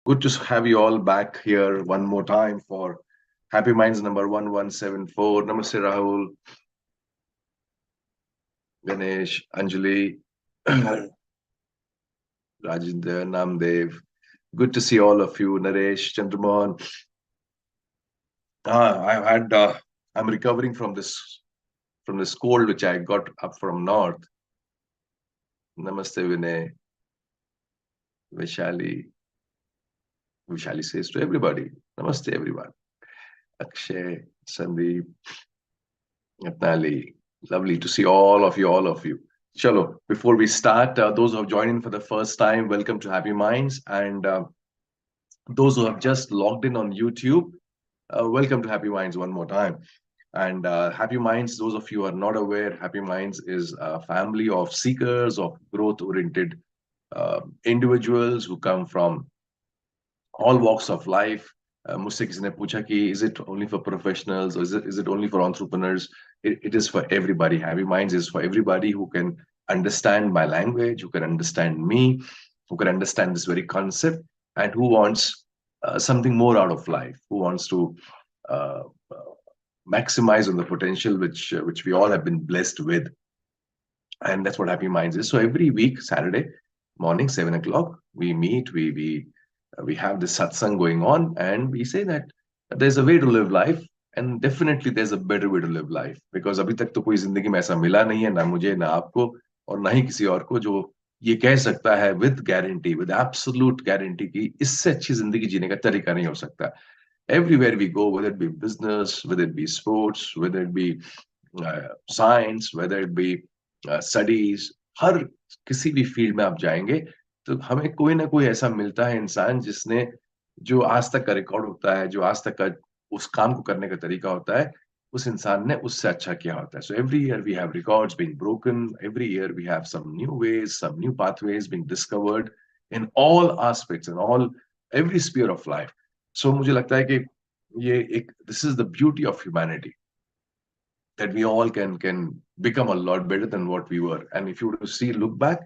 Good to have you all back here one more time for Happy Minds number 1174. Namaste, Rahul, Ganesh, Anjali, Rajinder, Namdev. Good to see all of you, Naresh, Chandramohan. I've had I'm recovering from this cold which I got up from north. Namaste, Vinay, Vishali. Vishali says to everybody, Namaste, everyone. Akshay, Sandeep, Natali. Lovely to see all of you. Chalo, before we start, those who have joined in for the first time, welcome to Happy Minds. And those who have just logged in on YouTube, welcome to Happy Minds one more time. And Happy Minds, those of you who are not aware, Happy Minds is a family of seekers, of growth-oriented individuals who come from all walks of life. मुझसे किसी ने पूछा कि is it only for professionals or is it only for entrepreneurs? It is for everybody. Happy Minds is for everybody who can understand my language, who can understand me, who can understand this very concept, and who wants something more out of life, who wants to uh, maximize on the potential which we all have been blessed with. And that's what Happy Minds is. So every week, Saturday morning, 7 o'clock, we meet, we have this satsang going on, and we say that there's a way to live life, and definitely there's a better way to live life. Because अभी तक तो कोई जिंदगी में ऐसा मिला नहीं है, ना मुझे, ना आपको, और ना ही किसी और को, जो ये कह सकता है with guarantee, with absolute guarantee कि इससे अच्छी जिंदगी जीने का तरीका नहीं हो सकता. Everywhere we go, whether it be business, whether it be sports, whether it be science, whether it be studies, हर किसी भी फील्ड में आप जाएंगे तो हमें कोई ना कोई ऐसा मिलता है इंसान जिसने, जो आज तक का रिकॉर्ड होता है, जो आज तक का उस काम को करने का तरीका होता है, उस इंसान ने उससे अच्छा किया होता है. So every year we have records being broken, every year we have some new ways, some new pathways being discovered in all aspects, in all every sphere of life. So मुझे लगता है कि ये एक, this is the beauty of humanity, that we all can become a lot better than what we were. And if you were to see, look back,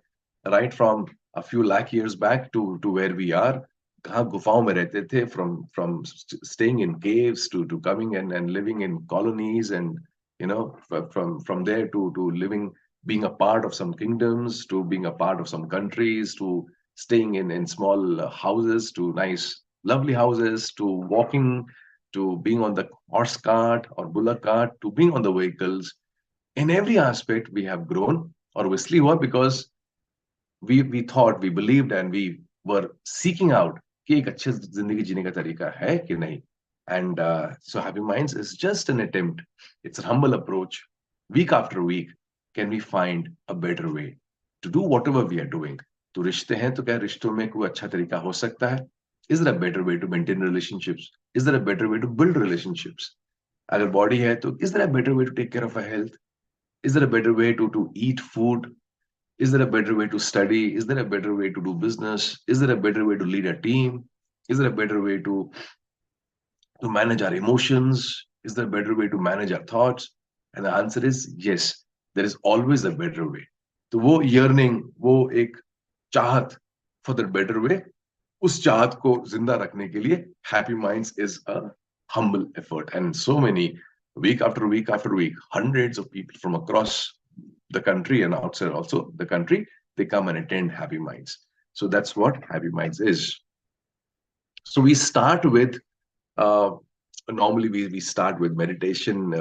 right from a few lakh years back to where we are, कहाँ गुफाओं में रहते थे, from staying in caves to coming and living in colonies, and from there to living, being a part of some kingdoms, to being a part of some countries, to staying in small houses, to nice lovely houses, to walking, to being on the horse cart or bullock cart, to being on the vehicles. In every aspect, we have grown. Or obviously, what? Because we thought, we believed, and we were seeking out कि एक अच्छे जिंदगी जीने का तरीका है कि नहीं. And so Happy Minds is just an attempt. It's a humble approach. Week after week, can we find a better way to do whatever we are doing? तो रिश्ते हैं तो क्या रिश्तों में कोई अच्छा तरीका हो सकता है? Is there a better way to maintain relationships? Is there a better way to build relationships? अगर body है तो is there a better way to take care of our health? Is there a better way to eat food? Is there a better way to study? Is there a better way to do business? Is there a better way to lead a team? Is there a better way to manage our emotions? Is there a better way to manage our thoughts? And the answer is yes, there is always a better way. तो वो yearning, वो एक चाहत for the better way, उस चाहत को जिंदा रखने के लिए Happy Minds is a humble effort. And so many, week after week after week, hundreds of people from across the country and outside also the country, they come and attend Happy Minds. So that's what Happy Minds is. So we start with, normally we start with meditation,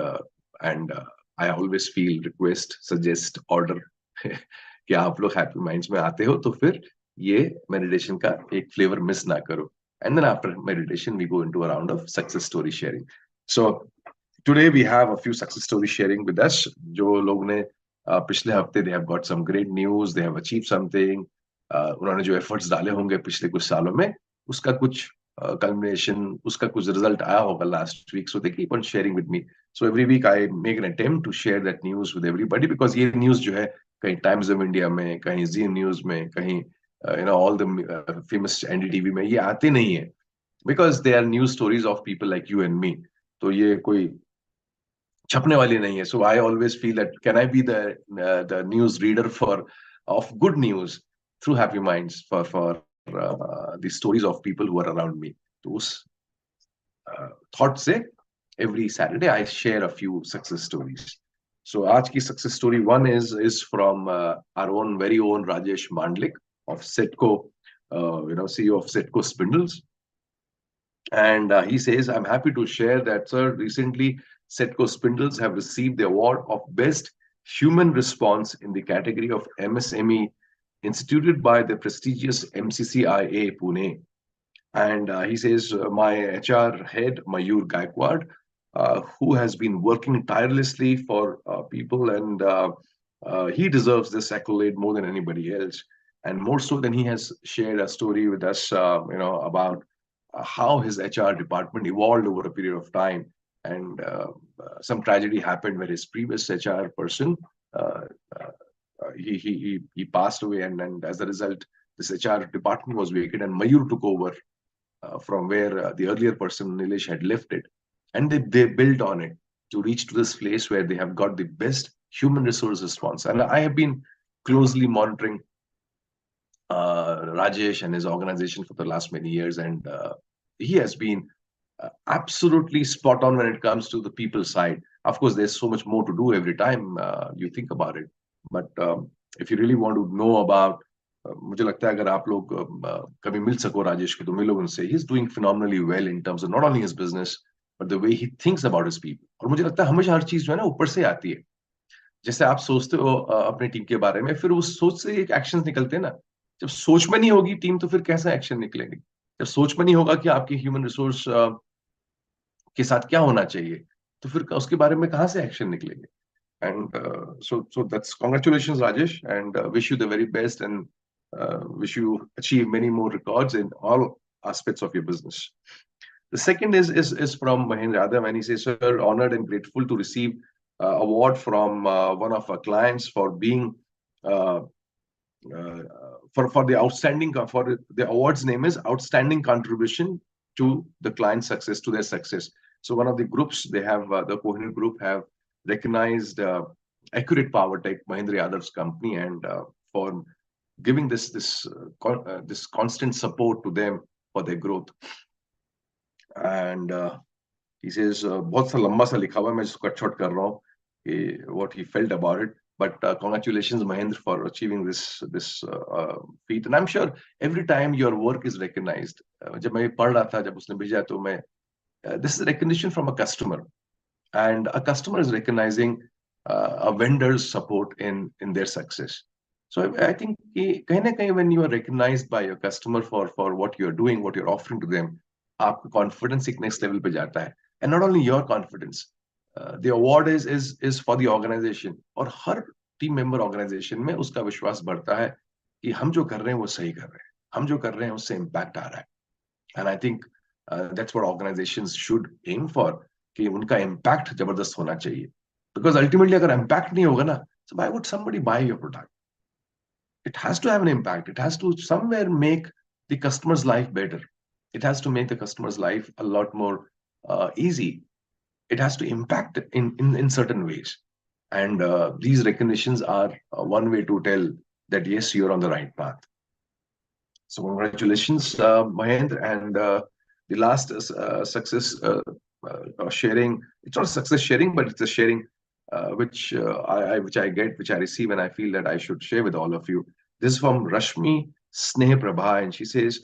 and I always feel, request, suggest, order कि आप लोग Happy Minds में आते हो तो फिर ये meditation का एक flavor miss ना करो. And then after meditation we go into a round of success story sharing. So today we have a few success story sharing with us. जो लोग ने पिछले हफ्ते, they have got some great news, they have achieved something, उन्होंने जो efforts डाले होंगे पिछले कुछ सालों में, उसका कुछ culmination, उसका कुछ result आया होगा last week. So they keep on sharing with me. So every week I make an attempt to share that news with everybody, because ये news जो है कहीं Times of India में, कहीं Z News में, कहीं all the famous NDTV में ये आते नहीं है, because they are news stories of people like you and me. तो ये कोई छपने वाली नहीं है. So I always feel that can I be the news reader for of good news through Happy Minds for the stories of people who are around me. तो उस thought से every Saturday I share a few success stories. So आज की success story one is from our own very own Rajesh Mandlik of Setco, CEO of Setco Spindles. And he says, I'm happy to share that, sir, recently Setco Spindles have received the award of Best Human Response in the category of MSME instituted by the prestigious MCCIA Pune. And he says, my HR head, Mayur Gaikwad, who has been working tirelessly for people, and he deserves this accolade more than anybody else, and more so than he has shared a story with us, about how his HR department evolved over a period of time. And some tragedy happened where his previous HR person, uh, he passed away, and as a result, this HR department was vacant, and Mayur took over from where the earlier person, Nilesh, had left it. And they built on it to reach to this place where they have got the best human resource response. And I have been closely monitoring Rajesh and his organization for the last many years, and he has been absolutely spot on when it comes to the people side. Of course, there's so much more to do every time you think about it. But if you really want to know about, मुझे लगता है अगर आप लोग कभी मिल सको राजेश को तो मिलो उनसे. He's doing phenomenally well in terms of not only his business but the way he thinks about his people. और मुझे लगता है हमेशा हर चीज जो है ना ऊपर से आती है. जैसे आप सोचते हो अपनी टीम के बारे में, फिर उस सोच से एक एक्शन निकलते हैं ना. जब सोच में नहीं होगी टीम तो फिर कैसे एक्शन निकलेंगे. जब सोच में नहीं होगा कि आपकी ह्यूमन रिसोर्स के साथ क्या होना चाहिए तो फिर उसके बारे में कहाँ से एक्शन निकलेंगे. And so that's congratulations, Rajesh, and wish you the very best, and wish you achieve many more records in all aspects of your business. The second is from Mahendra Yadav, and he says, sir, honored and grateful to receive award from one of our clients for being uh, for the outstanding, for the award's name is outstanding contribution to the client's success, to their success. So one of the groups they have, the Kohinoor group have recognized Accurate Power Tech, Mahindra Yadav's company, and for giving this constant support to them for their growth. And he says, बहुत सा लंबा सा लिखा हुआ है, मैं इसको cut short कर रहा हूँ कि what he felt about it. But congratulations, Mahendra, for achieving this feat. And I'm sure every time your work is recognized. जब मैं पढ़ रहा था, जब उसने भेजा तो मैं this is recognition from a customer, and a customer is recognizing a vendor's support in their success. So I think कहीं ना कहीं when you are recognized by your customer for what you are doing, what you're offering to them, आपका confidence एक next level पे जाता है. And not only your confidence, the award is for the organization, और हर team member organisation में उसका विश्वास बढ़ता है कि हम जो कर रहे हैं वो सही कर रहे हैं, हम जो कर रहे हैं उससे इम्पैक्ट आ रहा है. And I think that's what organisations should aim for, कि उनका इम्पैक्ट जबरदस्त होना चाहिए. बिकॉज अल्टीमेटली अगर इम्पैक्ट नहीं होगा ना, so why would somebody buy your product? It has to have an impact. It has to somewhere make the customer's life better. It has to make the customer's life a lot more easy. It has to impact in certain ways. And these recognitions are one way to tell that, yes, you're on the right path. So congratulations, Mahendra. And the last success sharing, it's not success sharing, but it's a sharing which I get, which I receive, and I feel that I should share with all of you. This is from Rashmi Sneh Prabha, and she says,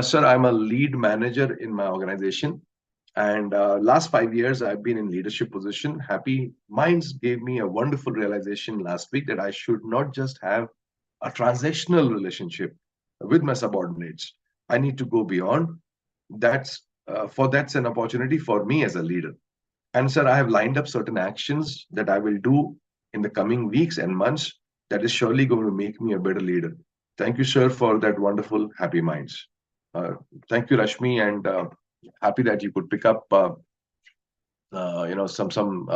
sir, I'm a lead manager in my organization, and last 5 years I've been in leadership position. Happy Minds gave me a wonderful realization last week that I should not just have a transactional relationship with my subordinates. I need to go beyond. That's an opportunity for me as a leader. And sir, I have lined up certain actions that I will do in the coming weeks and months that is surely going to make me a better leader. Thank you, sir, for that wonderful Happy Minds. Thank you, Rashmi, and happy that you could pick up some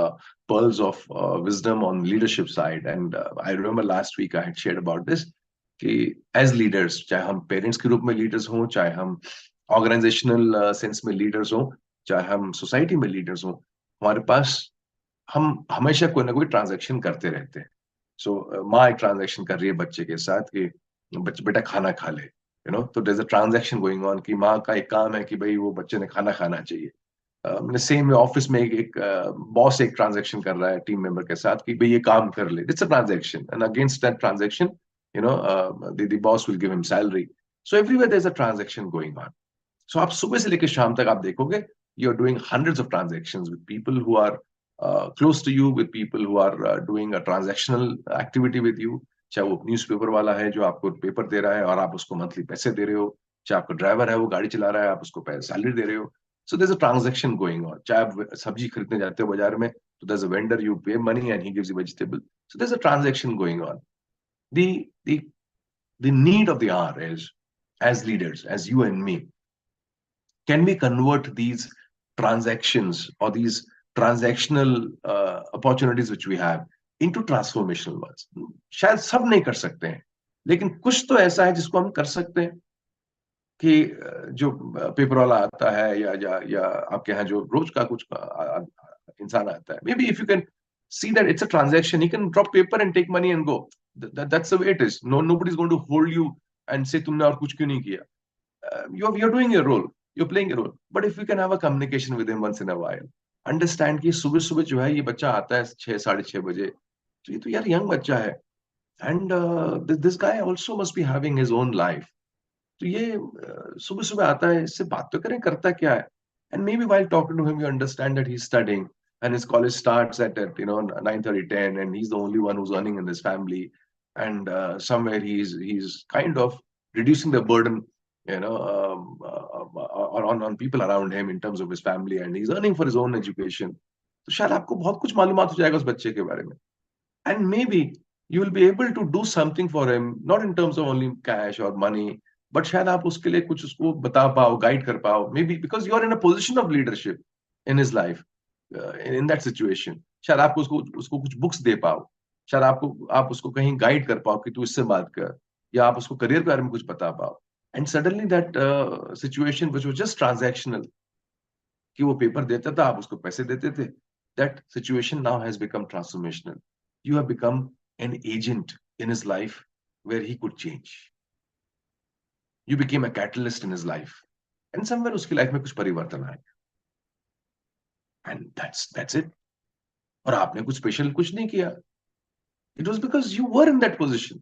pearls of wisdom on leadership side. And I remember last week I had shared about this, कि as leaders, चाहे हम parents के रूप में leaders हों, चाहे हम organizational sense में leaders हों, चाहे हम society में leaders हों, हमारे पास हम हमेशा कोई ना कोई transaction करते रहते हैं. So माँ एक transaction कर रही है बच्चे के साथ कि बेटा खाना खा ले, तो there's a transaction going on कि माँ का एक काम है कि भाई वो बच्चे ने खाना खाना चाहिए. सेम ऑफिस में एक बॉस एक ट्रांजैक्शन कर रहा है टीम मेंबर के साथ कि भाई ये काम कर ले. It's a transaction and against that transaction the boss will give him salary. So everywhere there is a transaction going on. So आप सुबह से लेकर शाम तक आप देखोगे you are doing hundreds of transactions with people who are close to you, with people who are doing a transactional activity with you. चाहे वो न्यूज़पेपर वाला है जो आपको पेपर दे रहा है और आप उसको मंथली पैसे दे रहे हो, चाहे आपका ड्राइवर है वो गाड़ी चला रहा है आप उसको सैलरी दे रहे हो. So there's a transaction going on. चाहे आप सब्जी खरीदने जाते हो बाजार में, तो there's a vendor, you pay money and he gives you vegetable. So there's a transaction going on. The the the need of the hour is, as leaders, as you and me, can we convert these transactions or these transactional opportunities which we have into transformational ones? शायद सब नहीं कर सकते हैं, लेकिन कुछ तो ऐसा है जिसको हम कर सकते हैं कि जो पेपर वाला आता है या आपके यहाँ जो रोज का कुछ इंसान आता है, may be if you can see that it's a transaction, he can drop paper and take money and go. That's the way it is. Nobody's going to hold you and say तुमने और कुछ क्यों नहीं किया. You're doing your role, you're playing your role, but if we can have a communication with him once in a while, understand कि सुबह सुबह जो है ये बच्चा आता है 6 साढ़े 6 बजे, तो ये तो यार यंग बच्चा है, and this guy also must be having his own life. तो ये सुबह सुबह आता है, इससे बात तो करें करता क्या है. And maybe while talking to him you understand that he is studying and his college starts at 9:30 10 and he's the only one who's earning in this family, and somewhere he's kind of reducing the burden on people around him in terms of his family, and he's earning for his own education. तो शायद आपको बहुत कुछ मालूमात हो जाएगा उस बच्चे के बारे में, and maybe you will be able to do something for him, not in terms of only cash or money, but शायद आप उसके लिए कुछ उसको बता पाओ, गाइड कर पाओ, maybe because you are in a position of leadership in his life, in that situation. शायद आपको उसको उसको कुछ बुक्स दे पाओ, शायद आप उसको कहीं गाइड कर पाओ कि तू इससे बात कर, या आप उसको करियर के बारे में कुछ बता पाओ. And suddenly that situation which was just transactional, कि वो पेपर देता था आप उसको पैसे देते थे, that situation now has become transformational. You have become an agent in his life where he could change. You became a catalyst in his life, and somewhere उसकी लाइफ में कुछ परिवर्तन आएगा. And that's it. और आपने कुछ special कुछ नहीं किया. It was because you were in that position.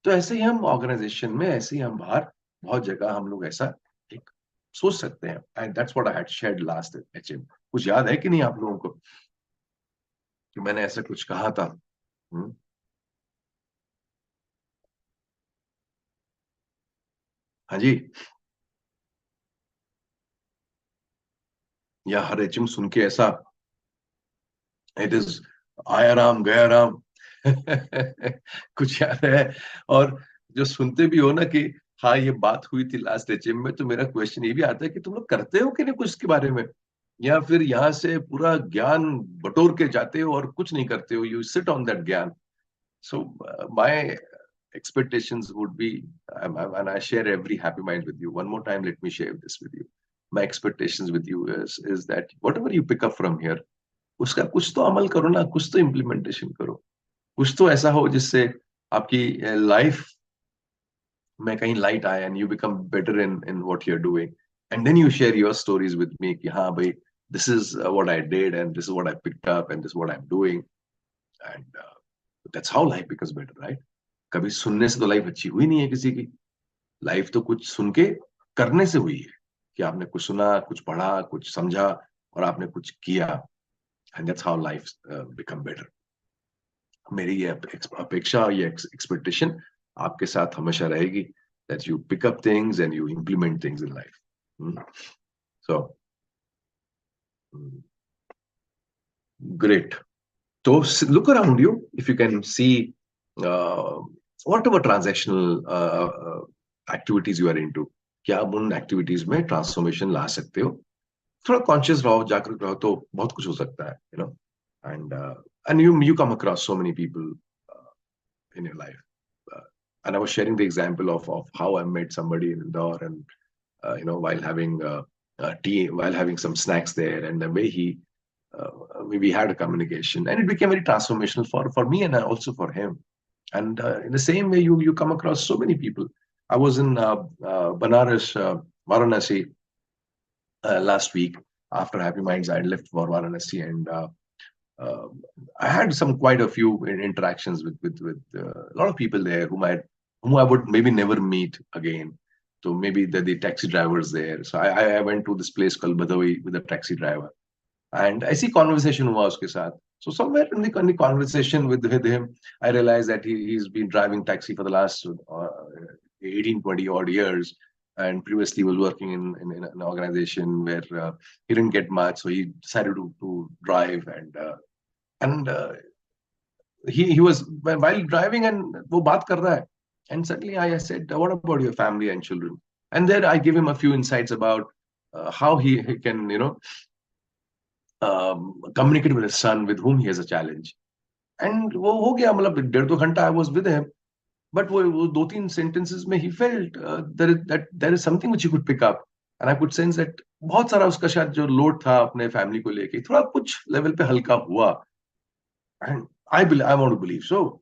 तो ऐसे ही हम ऑर्गेनाइजेशन में, ऐसे ही हम बाहर बहुत जगह हम लोग ऐसा एक सोच सकते हैं. And that's what I had shared last HM. कुछ याद है कि नहीं आप लोगों को कि मैंने ऐसा कुछ कहा था? हाँ जी. या हर एचएम सुन के ऐसा इट इज आया राम गया राम कुछ याद है? और जो सुनते भी हो ना कि हाँ ये बात हुई थी लास्ट एचएम में, तो मेरा क्वेश्चन ये भी आता है कि तुम लोग करते हो कि नहीं कुछ इसके बारे में, या फिर यहाँ से पूरा ज्ञान बटोर के जाते हो और कुछ नहीं करते हो, यू सिट ऑन दैट ज्ञान. So my expectations would be, and I share every happy mind with you. One more time, let me share this with you. My expectations with you is that whatever you pick up from here, उसका कुछ तो अमल करो ना, कुछ तो implementation करो, कुछ तो ऐसा हो जिससे आपकी लाइफ में कहीं लाइट आए, and you become better in what you are doing, and then you share your stories with me कि हाँ भाई this is what I did and this is what I picked up and this what I am doing, and that's how life becomes better, right? कभी सुनने से तो life अच्छी हुई नहीं है किसी की. लाइफ तो कुछ सुन के करने से हुई है, कि आपने कुछ सुना, कुछ पढ़ा, कुछ समझा और आपने कुछ किया, and that's how life become better. मेरी ये अपेक्षा, ये एक्सपेक्टेशन आपके साथ हमेशा रहेगी, that you pick up things and you implement things in life. So great. So look around you, if you can see whatever transactional activities you are into, क्या आप उन एक्टिविटीज में ट्रांसफॉर्मेशन ला सकते हो. थोड़ा कॉन्शियस रहो, जागरूक रहो, तो बहुत कुछ हो सकता है, and you come across so many people in your life. And I was sharing the example of how I met somebody in Indore, and while having tea, while having some snacks there, and the way we had a communication, and it became very transformational for me and also for him. And in the same way, you come across so many people. I was in Banaras, Varanasi last week. After Happy Minds, I left for Varanasi, and uh, I had some quite a few interactions with a lot of people there whom I would maybe never meet again. So maybe the taxi drivers there. So I went to this place called Badawi with a taxi driver, and I see conversation हुआ उसके साथ. So somewhere in the conversation with him, I realized that he's been driving taxi for the last 18, 20 odd years. And previously was working in an organization where he didn't get much. So he decided to drive. And he was while driving and वो बात कर रहा है. And suddenly I said, what about your family and children? And then I give him a few insights about how he can, communicate with his son with whom he has a challenge. And वो हो गया, मतलब 1.5 घंटा I was with him. But वो 2-3 sentences में he felt that there is something which he could pick up. And I could sense that बहुत सारा उसका शायद जो लोड था अपने फैमिली को लेके थोड़ा कुछ लेवल पे हल्का हुआ. And I want to believe so.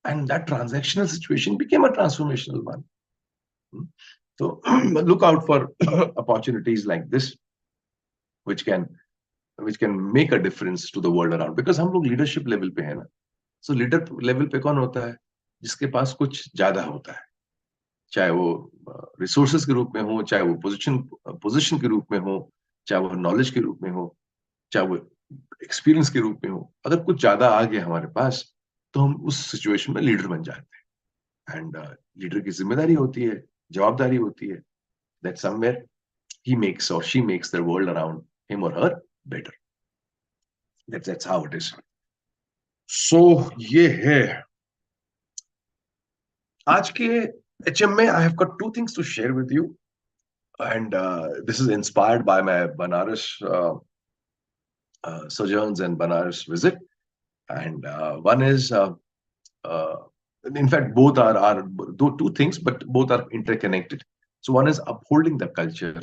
And that transactional situation became a transformational one. So look out for opportunities like this, which can make a difference to the world around. Because हम लोग leadership level पे है ना. So leader level पे कौन होता है? जिसके पास कुछ ज्यादा होता है. चाहे वो रिसोर्सेज के रूप में हो, चाहे वो पोजीशन के रूप में हो, चाहे वो नॉलेज के रूप में हो, चाहे वो एक्सपीरियंस के रूप में हो. अगर कुछ ज्यादा आ गया हमारे पास तो हम उस सिचुएशन में लीडर बन जाते हैं. एंड लीडर की जिम्मेदारी होती है, जवाबदारी होती है that somewhere he makes or she makes the world around him or her better. That's how it is. So ये है आज के HM में. I have got 2 things to share with you, and this is inspired by my Banaras sojourns and Banaras visit. And one is, in fact, both are 2 things, but both are interconnected. So one is upholding the culture,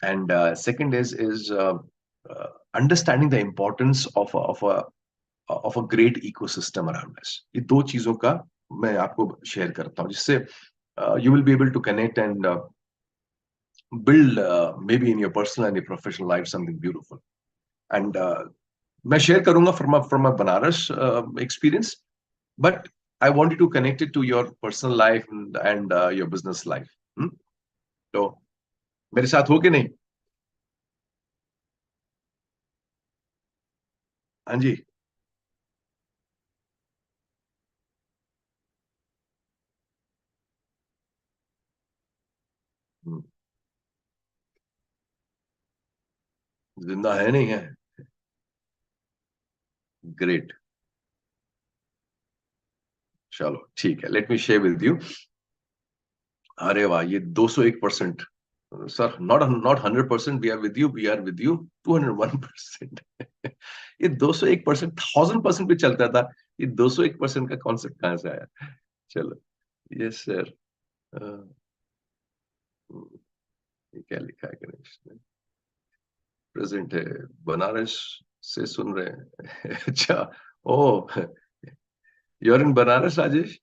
and second is understanding the importance of a great ecosystem around us. ये 2 चीजों का मैं आपको share करता हूँ जिससे you will be able to connect and build maybe in your personal and your professional life something beautiful. And मैं share करूंगा from a Banaras experience, but I want you to connect it to your personal life and your business life. तो मेरे साथ हो कि नहीं? हाँ जी. जिंदा है नहीं है? ग्रेट. चलो ठीक है, let me share with you. अरे वाह, ये 201%. Sir, not 100% we are with you, we are with you 201%. ये 201% 1000% पे चलता था. ये 201% का कॉन्सेप्ट कहाँ से आया? चलो. Yes sir. ये क्या लिखा है गणेश ने? प्रेजेंट है, बनारस से सुन रहे हैं. अच्छा. ओ, you're in Banaras, Rajesh?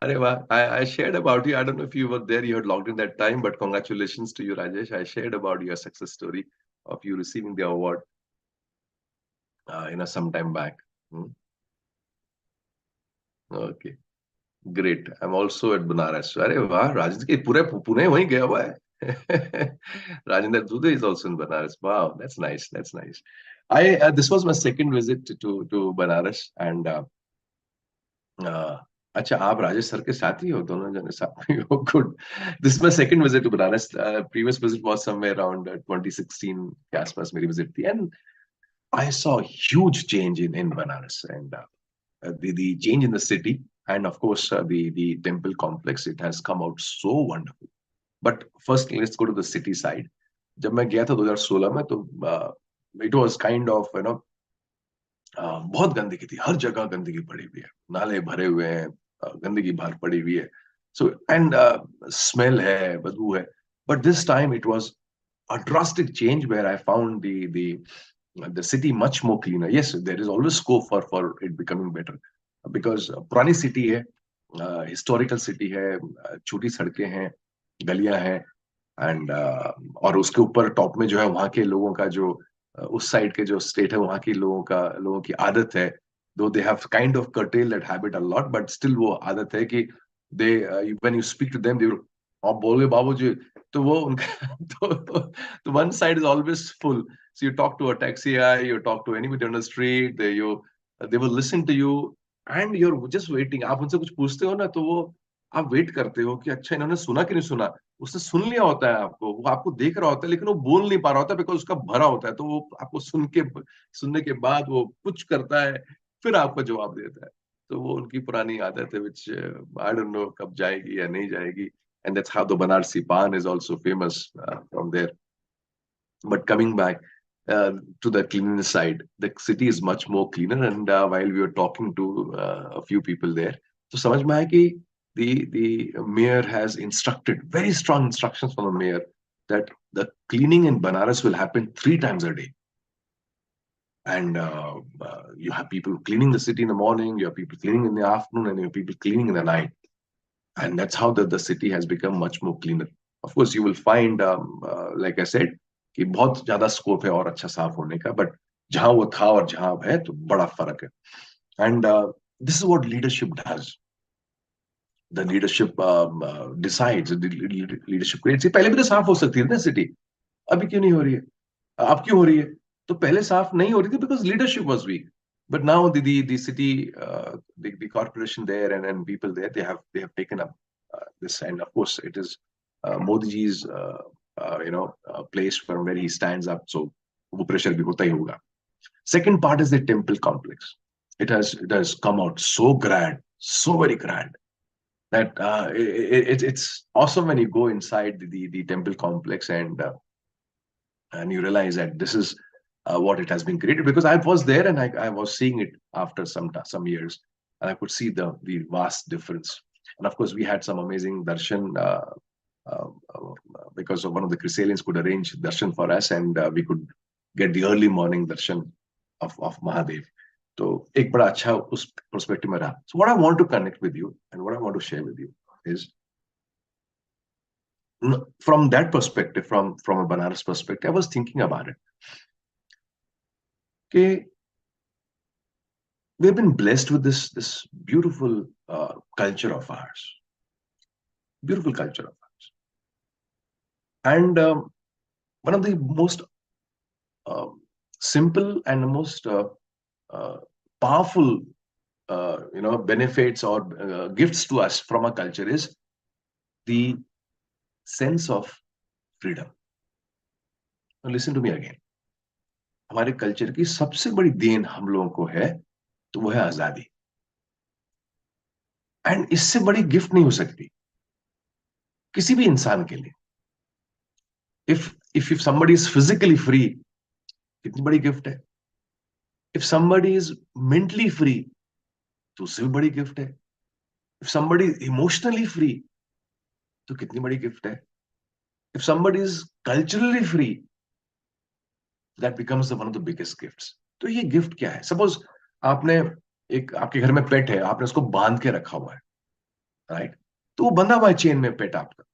Arey wow. I shared about you. I don't know if you were there, you had logged in that time, but congratulations to you, Rajesh. I shared about your success story of you receiving the award, some time back. Okay, great. I'm also at Banaras. Arey wow, Rajesh ke pure Pune wahi gaya hua hai. Rajendra Dubey is also in Banaras. Wow, that's nice. That's nice. This was my second visit to Banaras, and अच्छा, आप Rajesh sir के साथ ही हो, दोनों जने साथ में हो. Good. This my second visit to Banaras. Previous visit was somewhere around 2016 के आसपास मेरी विजिट थी. And I saw huge change in Banaras, and the change in the city, and of course the temple complex, it has come out so wonderful. But first let's go to the city side. जब मैं गया था 2016 में, तो it was kind of, बहुत गंदगी थी. हर जगह गंदगी पड़ी हुई है, नाले भरे हुए हैं, गंदगी बाहर पड़ी हुई है. सो एंड स्मेल है, बदबू है. But this time it was a drastic change where I found the city much more cleaner. Yes, there is always scope for it becoming better, because पुरानी city है, हिस्टोरिकल सिटी है, छोटी सड़कें हैं, गलियां हैं, एंड और उसके ऊपर टॉप में जो है वहाँ के लोगों का जो उस साइड के जो स्टेट है वहाँ के लोगों की आदत है, though they have kind of curtail that habit a lot, but still वो आदत है कि they when you speak to them they आप बोलोगे बाबूजी, तो वो उनका तो one side is always full. So you talk to a taxi guy, you talk to anybody on the street, they will listen to you and you're just waiting. आप उनसे कुछ पूछते हो ना तो वो आप वेट करते हो कि अच्छा इन्होंने सुना कि नहीं सुना. उसने सुन लिया होता है आपको, वो आपको देख रहा होता है लेकिन वो बोल नहीं पा रहा होता बिकॉज उसका भरा होता है, तो वो आपको सुनने के बाद वो कुछ करता है, फिर आपको जवाब देता है. तो वो उनकी पुरानी आदत है विच आई डोंट नो कब जाएगी या नहीं जाएगी. And that's how the Banarasi paan is also famous from there. But coming back to the cleanliness side, the city is much more cleaner. And while we were talking to a few people there, so समझ में आया कि the mayor has instructed, very strong instructions from the mayor, that the cleaning in Banaras will happen 3 times a day. And you have people cleaning the city in the morning, you have people cleaning in the afternoon, and you have people cleaning in the night. And that's how the city has become much more cleaner. Of course, you will find, like I said, कि बहुत ज्यादा scope है और अच्छा साफ होने का, but जहां वो था और जहां अब है तो बड़ा फर्क है. And this is what leadership does. The leadership decides, leadership creates. पहले भी तो साफ हो सकती है ना सिटी, अभी क्यों नहीं हो रही है? अब क्यों हो रही है? तो पहले साफ नहीं हो रही थी because leadership was weak. But now the city, the corporation there and people there, they have taken up this, and of course it is Modi ji's place from where he stands up. So वो pressure भी होता ही होगा. Second part is the temple complex. It has come out so grand, so very grand, that it's awesome when you go inside the temple complex and you realize that this is what it has been created. Because I was there and I was seeing it after some years, and I could see the vast difference. And of course, we had some amazing darshan uh, uh, because of one of the Chrysalians could arrange darshan for us, and we could get the early morning darshan of Mahadev. So, एक बड़ा अच्छा उस perspective में रहा. So, what I want to connect with you and what I want to share with you is, from that perspective, from a Banaras perspective, I was thinking about it. Okay, we've been blessed with this beautiful culture of ours, beautiful culture of ours, and one of the most uh, simple and the most uh, powerful benefits or gifts to us from our culture is the sense of freedom. Now listen to me again. हमारे culture की सबसे बड़ी then हम लोगों को है तो वो है आजादी. एंड इससे बड़ी गिफ्ट नहीं हो सकती किसी भी इंसान के लिए. if somebody is physically free, कितनी बड़ी गिफ्ट है. if somebody is mentally free, तो उससे भी बड़ी गिफ्ट है. if somebody is emotionally free, तो कितनी बड़ी गिफ्ट है. if somebody is culturally free, that becomes one of the biggest gifts. तो ये गिफ्ट क्या है? सपोज आपने एक आपके घर में पेट है, आपने उसको बांध के रखा हुआ है, राइट? तो वो बंधा हुआ है चेन में पेट आपका,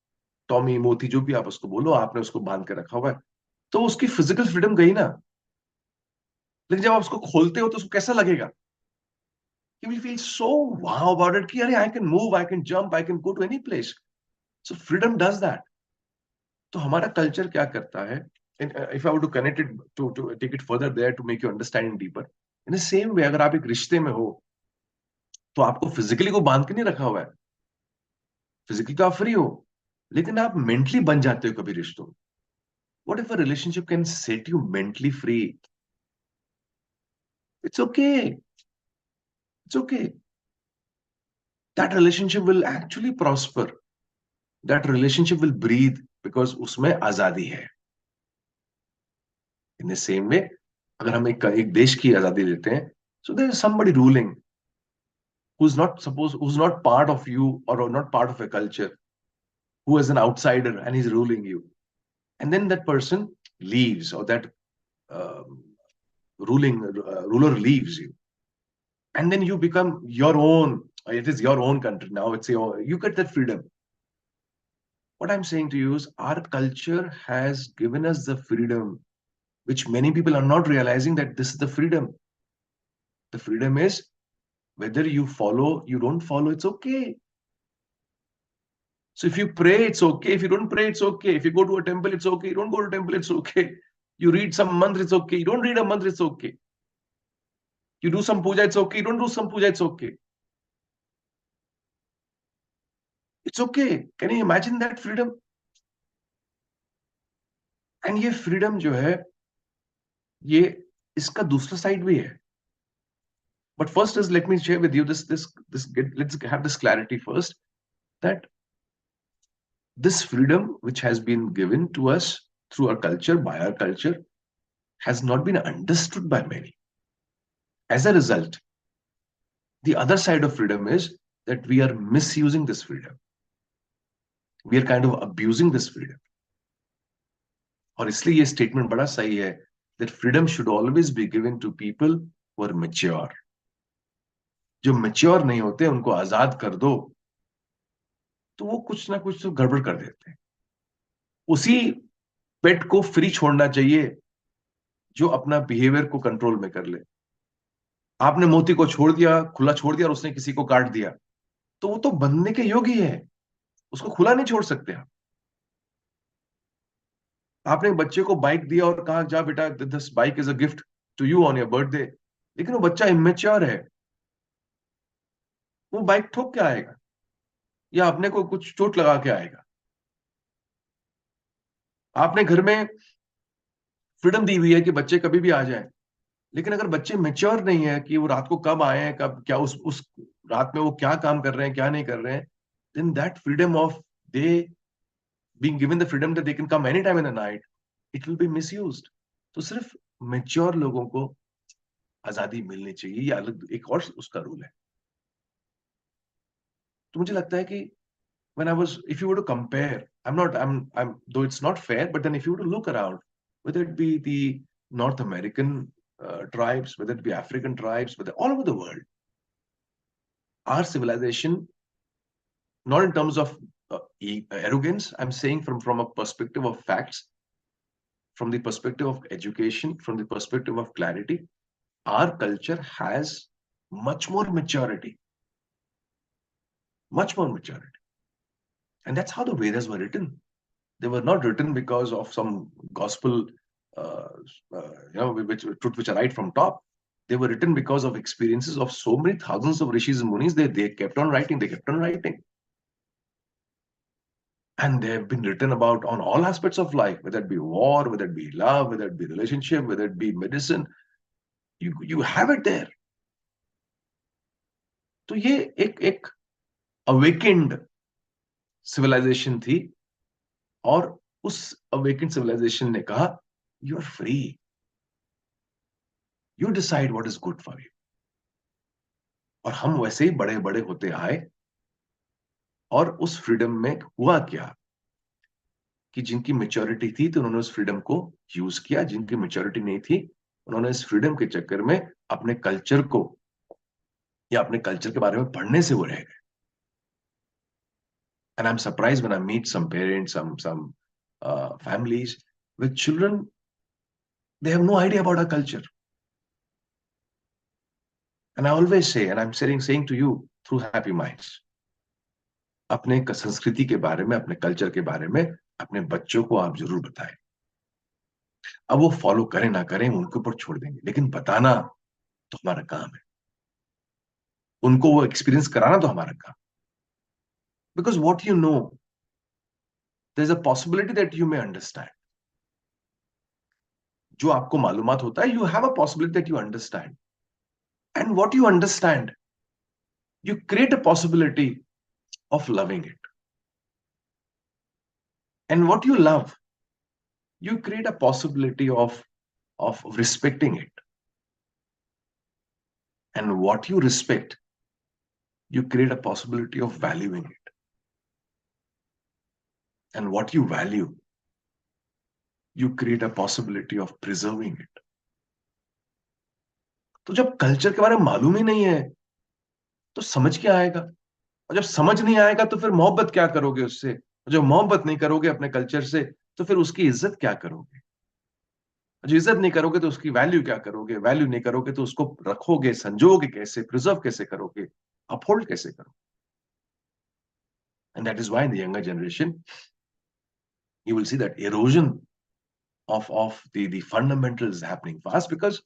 टॉमी मोती जो भी आप उसको बोलो, आपने उसको बांध के रखा हुआ है, तो उसकी फिजिकल फ्रीडम गई ना. लेकिन जब आप उसको खोलते हो तो उसको कैसा लगेगा? You will feel so wow about it कि अरे I can move, I can jump, I can go to any place. So freedom does that. तो हमारा कल्चर क्या करता है? If I were to connect it to take it further there to make you understanding deeper, in the same way, अगर आप एक रिश्ते में हो तो आपको फिजिकली को बांध के नहीं रखा हुआ है. फिजिकली तो आप फ्री हो, लेकिन आप मेंटली बन जाते हो कभी रिश्तों में. What if a relationship can set you mentally free? It's okay. It's okay. That relationship will actually prosper. That relationship will breathe because उसमें आजादी है. In the same way, अगर हम एक देश की आजादी लेते हैं, so there is somebody ruling who's not part of you or not part of a culture, who is an outsider and he's ruling you. And then that person leaves, or that um, ruler leaves you. And then you become your own It is your own country now. It's your, you get that freedom. What I'm saying to you is our culture has given us the freedom, which many people are not realizing that this is the freedom. The freedom is whether you follow, you don't follow, it's okay. So if you pray, it's okay. If you don't pray, it's okay. If you go to a temple, it's okay. You don't go to a temple, it's okay. You read some mantra, it's okay. You don't read a mantra, it's okay. You do some puja, it's okay. You don't do some puja, it's okay. It's okay. Can you imagine that freedom? And ये freedom जो है ये इसका दूसरा side भी है. But first is, let me share with you let's have this clarity first, that this freedom which has been given to us through our culture, by our culture, has not been understood by many. As a result, the other side of freedom is that we are misusing this freedom. We are kind of abusing this freedom. और इसलिए ये statement बड़ा सही है, that freedom should always be given to people who are mature. जो mature नहीं होते उनको आजाद कर दो तो वो कुछ ना कुछ तो गड़बड़ कर देते हैं. उसी पेट को फ्री छोड़ना चाहिए जो अपना बिहेवियर को कंट्रोल में कर ले. आपने मोती को छोड़ दिया, खुला छोड़ दिया और उसने किसी को काट दिया, तो वो तो बनने के योग्य ही है, उसको खुला नहीं छोड़ सकते आप. आपने बच्चे को बाइक दिया और कहा जा बेटा this bike is a gift to you on your birthday, लेकिन वो बच्चा इमेच्योर है, वो बाइक ठोक के आएगा या अपने को कुछ चोट लगा के आएगा. आपने घर में फ्रीडम दी हुई है कि बच्चे कभी भी आ जाए, लेकिन अगर बच्चे मेच्योर नहीं है कि वो रात को कब आए हैं, कब क्या उस रात में वो क्या काम कर रहे हैं, क्या नहीं कर रहे हैं, then that freedom of they being given the freedom that they can come anytime in the night, it will be misused. तो सिर्फ मेच्योर लोगों को आजादी मिलनी चाहिए, ये अलग एक और उसका रूल है. तो मुझे लगता है कि when I was, if you were to compare, I'm though it's not fair, but then if you were to look around, whether it be the North American tribes, whether it be African tribes, whether all over the world, our civilization, not in terms of arrogance, I'm saying from a perspective of facts, from the perspective of education, from the perspective of clarity, our culture has much more maturity, much more maturity. And that's how the Vedas were written. They were not written because of some gospel, truth which are right from top. They were written because of experiences of so many thousands of rishis and munis. They kept on writing. They kept on writing. And they have been written about on all aspects of life, whether it be war, whether it be love, whether it be relationship, whether it be medicine. You have it there. तो ये एक awakened civilization थी, और उस awakened civilization ने कहा you are free, you decide what is good for you. और हम वैसे ही बड़े बड़े होते आए, और उस फ्रीडम में हुआ क्या कि जिनकी मेच्योरिटी थी तो उन्होंने उस फ्रीडम को यूज किया, जिनकी मेच्योरिटी नहीं थी उन्होंने इस फ्रीडम के चक्कर में अपने कल्चर को या अपने कल्चर के बारे में पढ़ने से वो रह गए. And I'm surprised when I meet some parents, some families with children, they have no idea about our culture. And I always say, and I'm saying to you through Happy Minds, अपने संस्कृति के बारे में, अपने culture के बारे में अपने बच्चों को आप जरूर बताएं. अब वो फॉलो करें ना करें उनके ऊपर छोड़ देंगे, लेकिन बताना तो हमारा काम है, उनको वो एक्सपीरियंस कराना तो हमारा काम. Because what you know, there's a possibility that you may understand. जो आपको मालूमात होता है, you have a possibility that you understand. And what you understand, you create a possibility of loving it. And what you love, you create a possibility of respecting it. And what you respect, you create a possibility of valuing it. And what you value, you create a possibility of preserving it. तो जब culture के बारे में मालूम ही नहीं है तो समझ क्या आएगा? और जब समझ नहीं आएगा तो फिर मोहब्बत क्या करोगे उससे? जब मोहब्बत नहीं करोगे अपने कल्चर से, तो फिर उसकी इज्जत क्या करोगे? जो इज्जत नहीं करोगे तो उसकी वैल्यू क्या करोगे? वैल्यू नहीं करोगे तो उसको रखोगे, संजोगे कैसे? प्रिजर्व कैसे करोगे? अपहोल्ड कैसे करोगे? And that is why in the younger generation, you will see that erosion of the fundamentals is happening fast because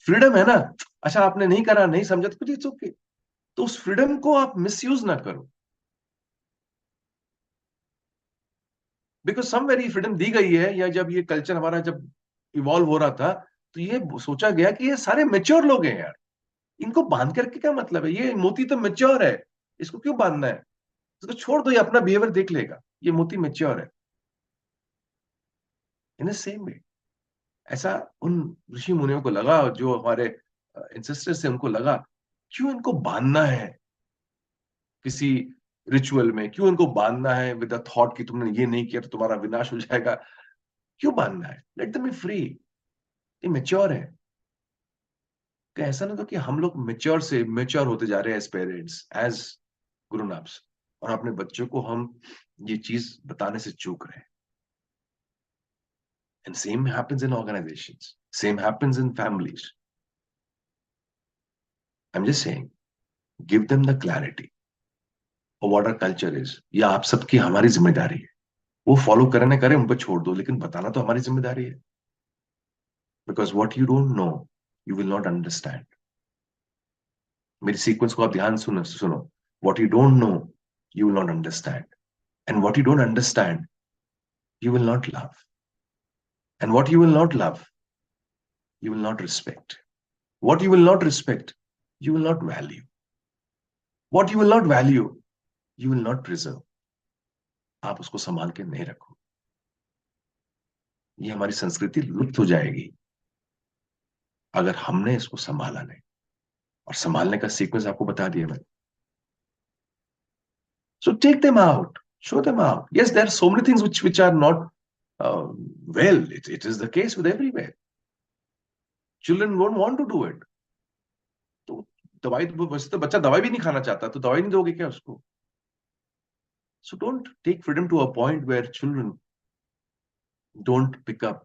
freedom है ना। अच्छा, आपने नहीं करा, नहीं समझा, तो इट्स ओके। तो उस फ्रीडम को आप मिसयूज ना करो, बिकॉज समवेयर ये फ्रीडम दी गई है, या जब ये कल्चर हमारा जब इवॉल्व हो रहा था, तो ये सोचा गया कि ये सारे मेच्योर लोग हैं यार, इनको बांध करके क्या मतलब है? ये मोती तो मेच्योर है, इसको क्यों बांधना है? इसको छोड़ दो, ये अपना बिहेवियर देख लेगा, ये मोती मेच्योर है। इन द सेम वे, ऐसा उन ऋषि मुनियों को लगा, जो हमारे एंसेस्टर्स थे, उनको लगा क्यों इनको बांधना है किसी रिचुअल में, क्यों इनको बांधना है विद द थॉट कि तुमने ये नहीं किया तो तुम्हारा विनाश हो जाएगा? क्यों बांधना है? लेट देम बी फ्री, ये मेच्योर है। कि ऐसा ना, तो कि हम लोग मेच्योर से मेच्योर होते जा रहे हैं एज पेरेंट्स, एज ग्रोन-अप्स, और अपने बच्चों को हम ये चीज बताने से चूक रहे हैं। And same happens in organisations, same happens in families. I am just saying, give them the clarity of what our culture is. ये आप सबकी, हमारी जिम्मेदारी है। वो फॉलो करें ना करें, उन पर छोड़ दो, लेकिन बताना तो हमारी जिम्मेदारी है। Because what you don't know, you will not understand. मेरी सीक्वेंस को आप ध्यान सुनो सुनो। What you don't know, you will not understand, and what you don't understand, you will not love. And what you will not love, you will not respect. What you will not respect, you will not value. What you will not value, you will not preserve. आप उसको संभाल के नहीं रखो, ये हमारी संस्कृति लुप्त हो जाएगी अगर हमने इसको संभाला नहीं। और संभालने का सीक्वेंस आपको बता दिया मैंने। So take them out, show them out. Yes, there are so many things which are not well. It is the case with everywhere. Children won't want to do it. तो दवाई, वैसे तो बच्चा दवाई भी नहीं खाना चाहता, तो दवाई नहीं दोगे क्या उसको? So don't take freedom to a point where children don't pick up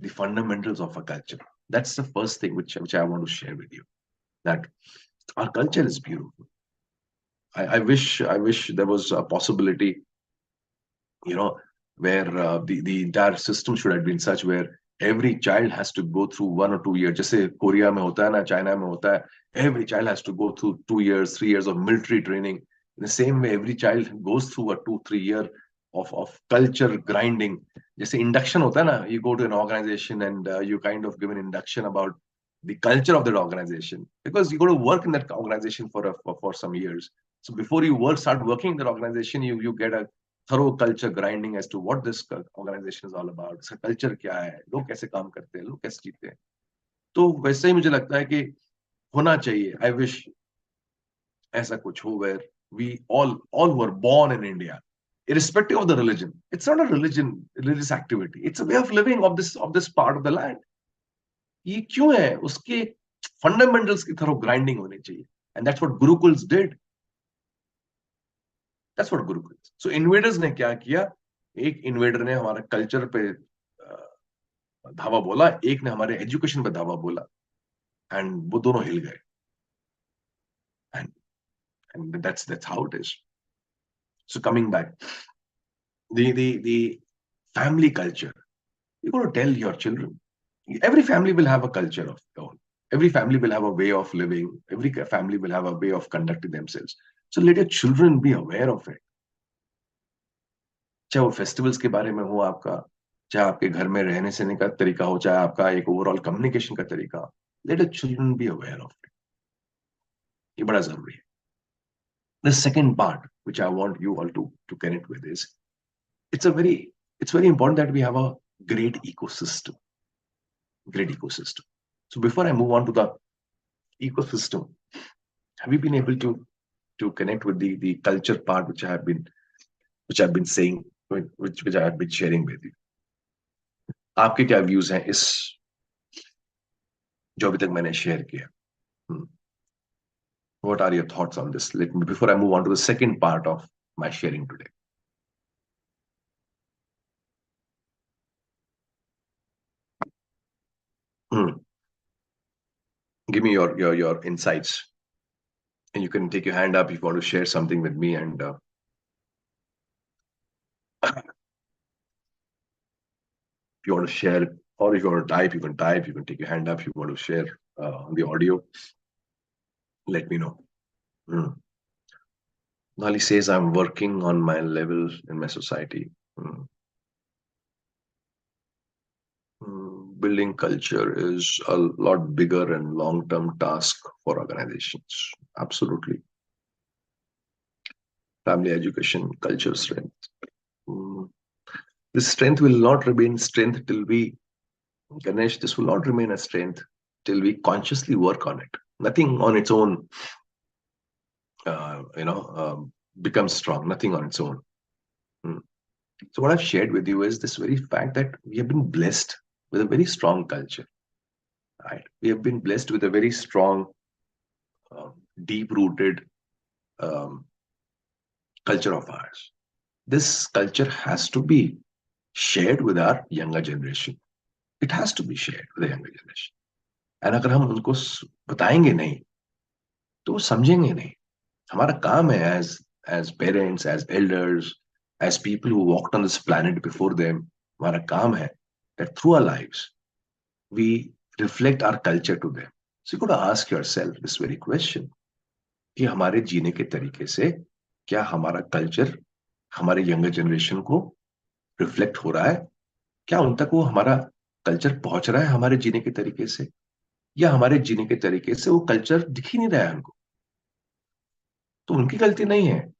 the fundamentals of a culture. That's the first thing which I want to share with you. That our culture is beautiful. I wish there was a possibility, where the entire system should have been such where every child has to go through 1 or 2 years. जैसे Korea में होता है ना, China में होता है, every child has to go through 2 years, 3 years of military training. In the same way, every child goes through a 2, 3 year of culture grinding. जैसे induction होता है ना, you go to an organization and you kind of give an induction about the culture of that organization, because you go to work in that organization for some years. So before you start working in that organization, you get a thorough culture grinding as to what this organization is all about. इसका culture क्या है, लोग कैसे काम करते हैं, लोग कैसे जीते हैं। तो वैसे ही मुझे लगता है कि होना चाहिए। आई विश ऐसा कुछ हो where we all were born in India, irrespective of the religion. It's not a religious activity. It's a way of living of this part of the land. ये क्यों है? उसके फंडामेंटल्स की तरह ग्राइंडिंग होनी चाहिए। And that's what gurukuls did. That's what gurukuls. So invaders ने क्या किया? एक इन्वेडर ने हमारे कल्चर पे धावा बोला, एक ने हमारे एजुकेशन पे धावा बोला, एंड वो दोनों हिल गए। And and that's how it is. So coming back, the family culture, you got to tell your children. Every family will have a culture of their own. Every family will have a way of living. Every family will have a way of conducting themselves. So let your children be aware of it. चाहे वो festivals के बारे में हो आपका, चाहे आपके घर में रहने सहने का तरीका हो, चाहे आपका एक ओवरऑल कम्युनिकेशन का तरीका हो, let your children be aware of it. ये बड़ा जरूरी है। The second part which I want you all to connect with is, it's very important that we have a great ecosystem. Great ecosystem. So before I move on to the ecosystem, have you been able to connect with the culture part which I've been saying, which I have been sharing with you? आपके क्या views हैं इस, जो अभी तक मैंने share किया? What are your thoughts on this? Let me, before I move on to the second part of my sharing today. Hmm. Give me your insights, and you can take your hand up if you want to share something with me. And if you want to share, or if you want to type, you can type. You can take your hand up if you want to share on the audio. Let me know. Hmm. Nali says, I'm working on my level in my society. Hmm. Building culture is a lot bigger and long-term task for organizations. Absolutely. Family education, culture strength. Mm, This strength will not remain strength till we, Ganesh, this will not remain a strength till we consciously work on it. Nothing on its own, becomes strong. Nothing on its own. Mm. So what I've shared with you is this very fact that we have been blessed with a very strong culture. Right? We have been blessed with a very strong, deep-rooted um, culture of ours. This culture has to be shared with our younger generation. It has to be shared with the younger generation. And अगर हम उनको बताएंगे नहीं तो वो समझेंगे नहीं. हमारा काम है as parents, as elders, as people who walked on this planet before them, हमारा काम है that through our lives we reflect our culture to them. So you got to ask yourself this very question कि हमारे जीने के तरीके से क्या हमारा कल्चर हमारे यंगर जनरेशन को रिफ्लेक्ट हो रहा है, क्या उन तक वो हमारा कल्चर पहुंच रहा है हमारे जीने के तरीके से, या हमारे जीने के तरीके से वो कल्चर दिख ही नहीं रहा है उनको. तो उनकी गलती नहीं है,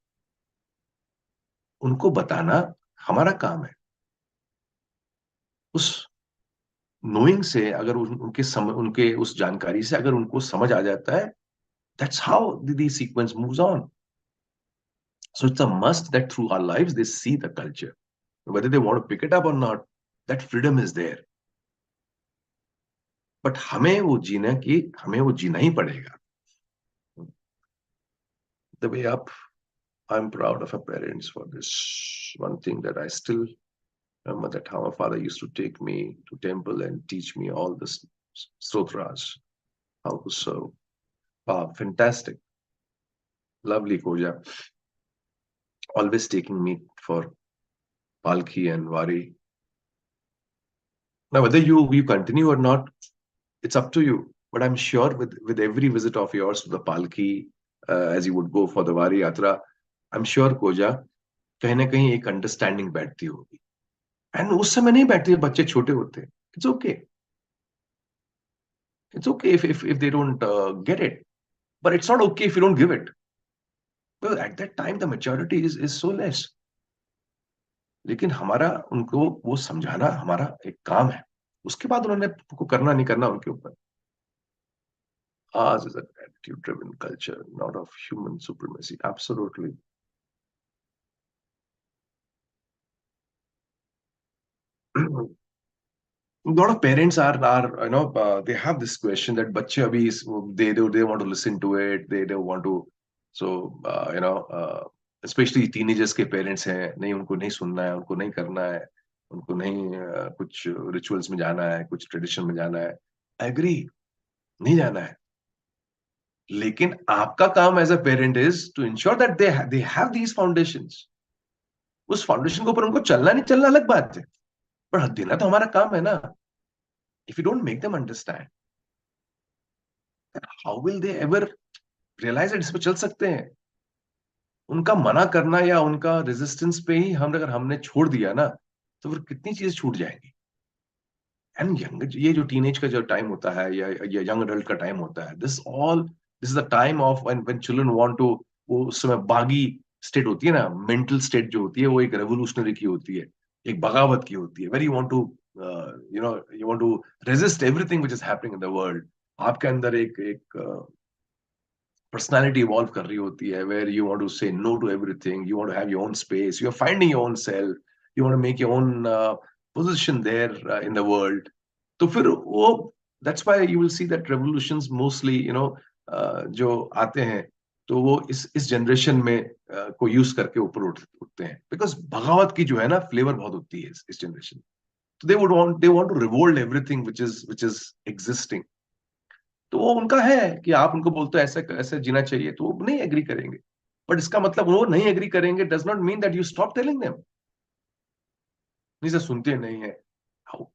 उनको बताना हमारा काम है. उस नोइंग से अगर उनके उस जानकारी से अगर उनको समझ आ जाता है, that's how the sequence moves on. So it's a must that through our lives they see the culture. Whether they want to pick it up or not, that freedom is there. But हमें वो जीना ही पड़ेगा. The way up, I'm proud of our parents for this. One thing that I still remember, that how my father used to take me to temple and teach me all the stotras, how to serve. Wow, fantastic. Lovely, Koja. Always taking me for Palki and Wari. Now, whether you continue or not, it's up to you. But I'm sure with every visit of yours to the Palki, as you would go for the Wari Yatra, I'm sure, Koja, कहीं ना कहीं एक understanding बैठती होगी. And उस समय नहीं बैठती है, बच्चे छोटे होते हैं. It's okay. It's okay if they don't get it, but it's not okay if you don't give it. Because at that time the maturity is so less. लेकिन हमारा उनको वो समझाना हमारा एक काम है. उसके बाद उन्होंने को करना नहीं करना उनके ऊपर. Ours is a gratitude driven culture, not of human supremacy. Absolutely. A lot of parents are they have this question that बच्चे अभी they want to listen to it, they want to. So especially teenagers के parents हैं, नहीं उनको नहीं सुनना है, उनको नहीं करना है, उनको नहीं कुछ rituals में जाना है, कुछ tradition में जाना है. I agree, नहीं जाना है. लेकिन आपका काम as a parent is to ensure that they have these foundations. उस foundation के ऊपर उनको चलना नहीं चलना अलग बात है, पर देना तो हमारा काम है ना. If you don't make them understand, how will they ever realize that इस पे चल सकते हैं? उनका मना करना या उनका रेजिस्टेंस पे ही अगर हमने छोड़ दिया ना, तो फिर कितनी चीजें छूट जाएंगी. एंड यंग ये जो टीनेज का जो टाइम होता है या यंग अडल्ट का टाइम होता है, this is the time of when children want to. वो उस समय बागी स्टेट होती है ना, मेंटल स्टेट जो होती है वो एक रेवोल्यूशनरी की होती है, एक बगावत की होती है. Very you want to you want to resist everything which is happening in the world. आपके अंदर एक एक पर्सनालिटी इवॉल्व कर रही होती है, where you want to say no to everything, you want to have your own space, you are finding your own self, you want to make your own position there in the world. तो फिर वो, that's why you will see that revolutions mostly जो आते हैं, तो वो इस generation में को यूज करके ऊपर उठते हैं, बिकॉज बगावत की जो है ना फ्लेवर बहुत होती है इस जनरेशन। तो they want to revolt everything which is existing. तो वो उनका है कि आप उनको बोलते हो ऐसे ऐसे जीना चाहिए, तो वो नहीं एग्री करेंगे। बट इसका मतलब वो नहीं एग्री करेंगे does not mean that you stop telling them. नहीं सर, सुनते नहीं है।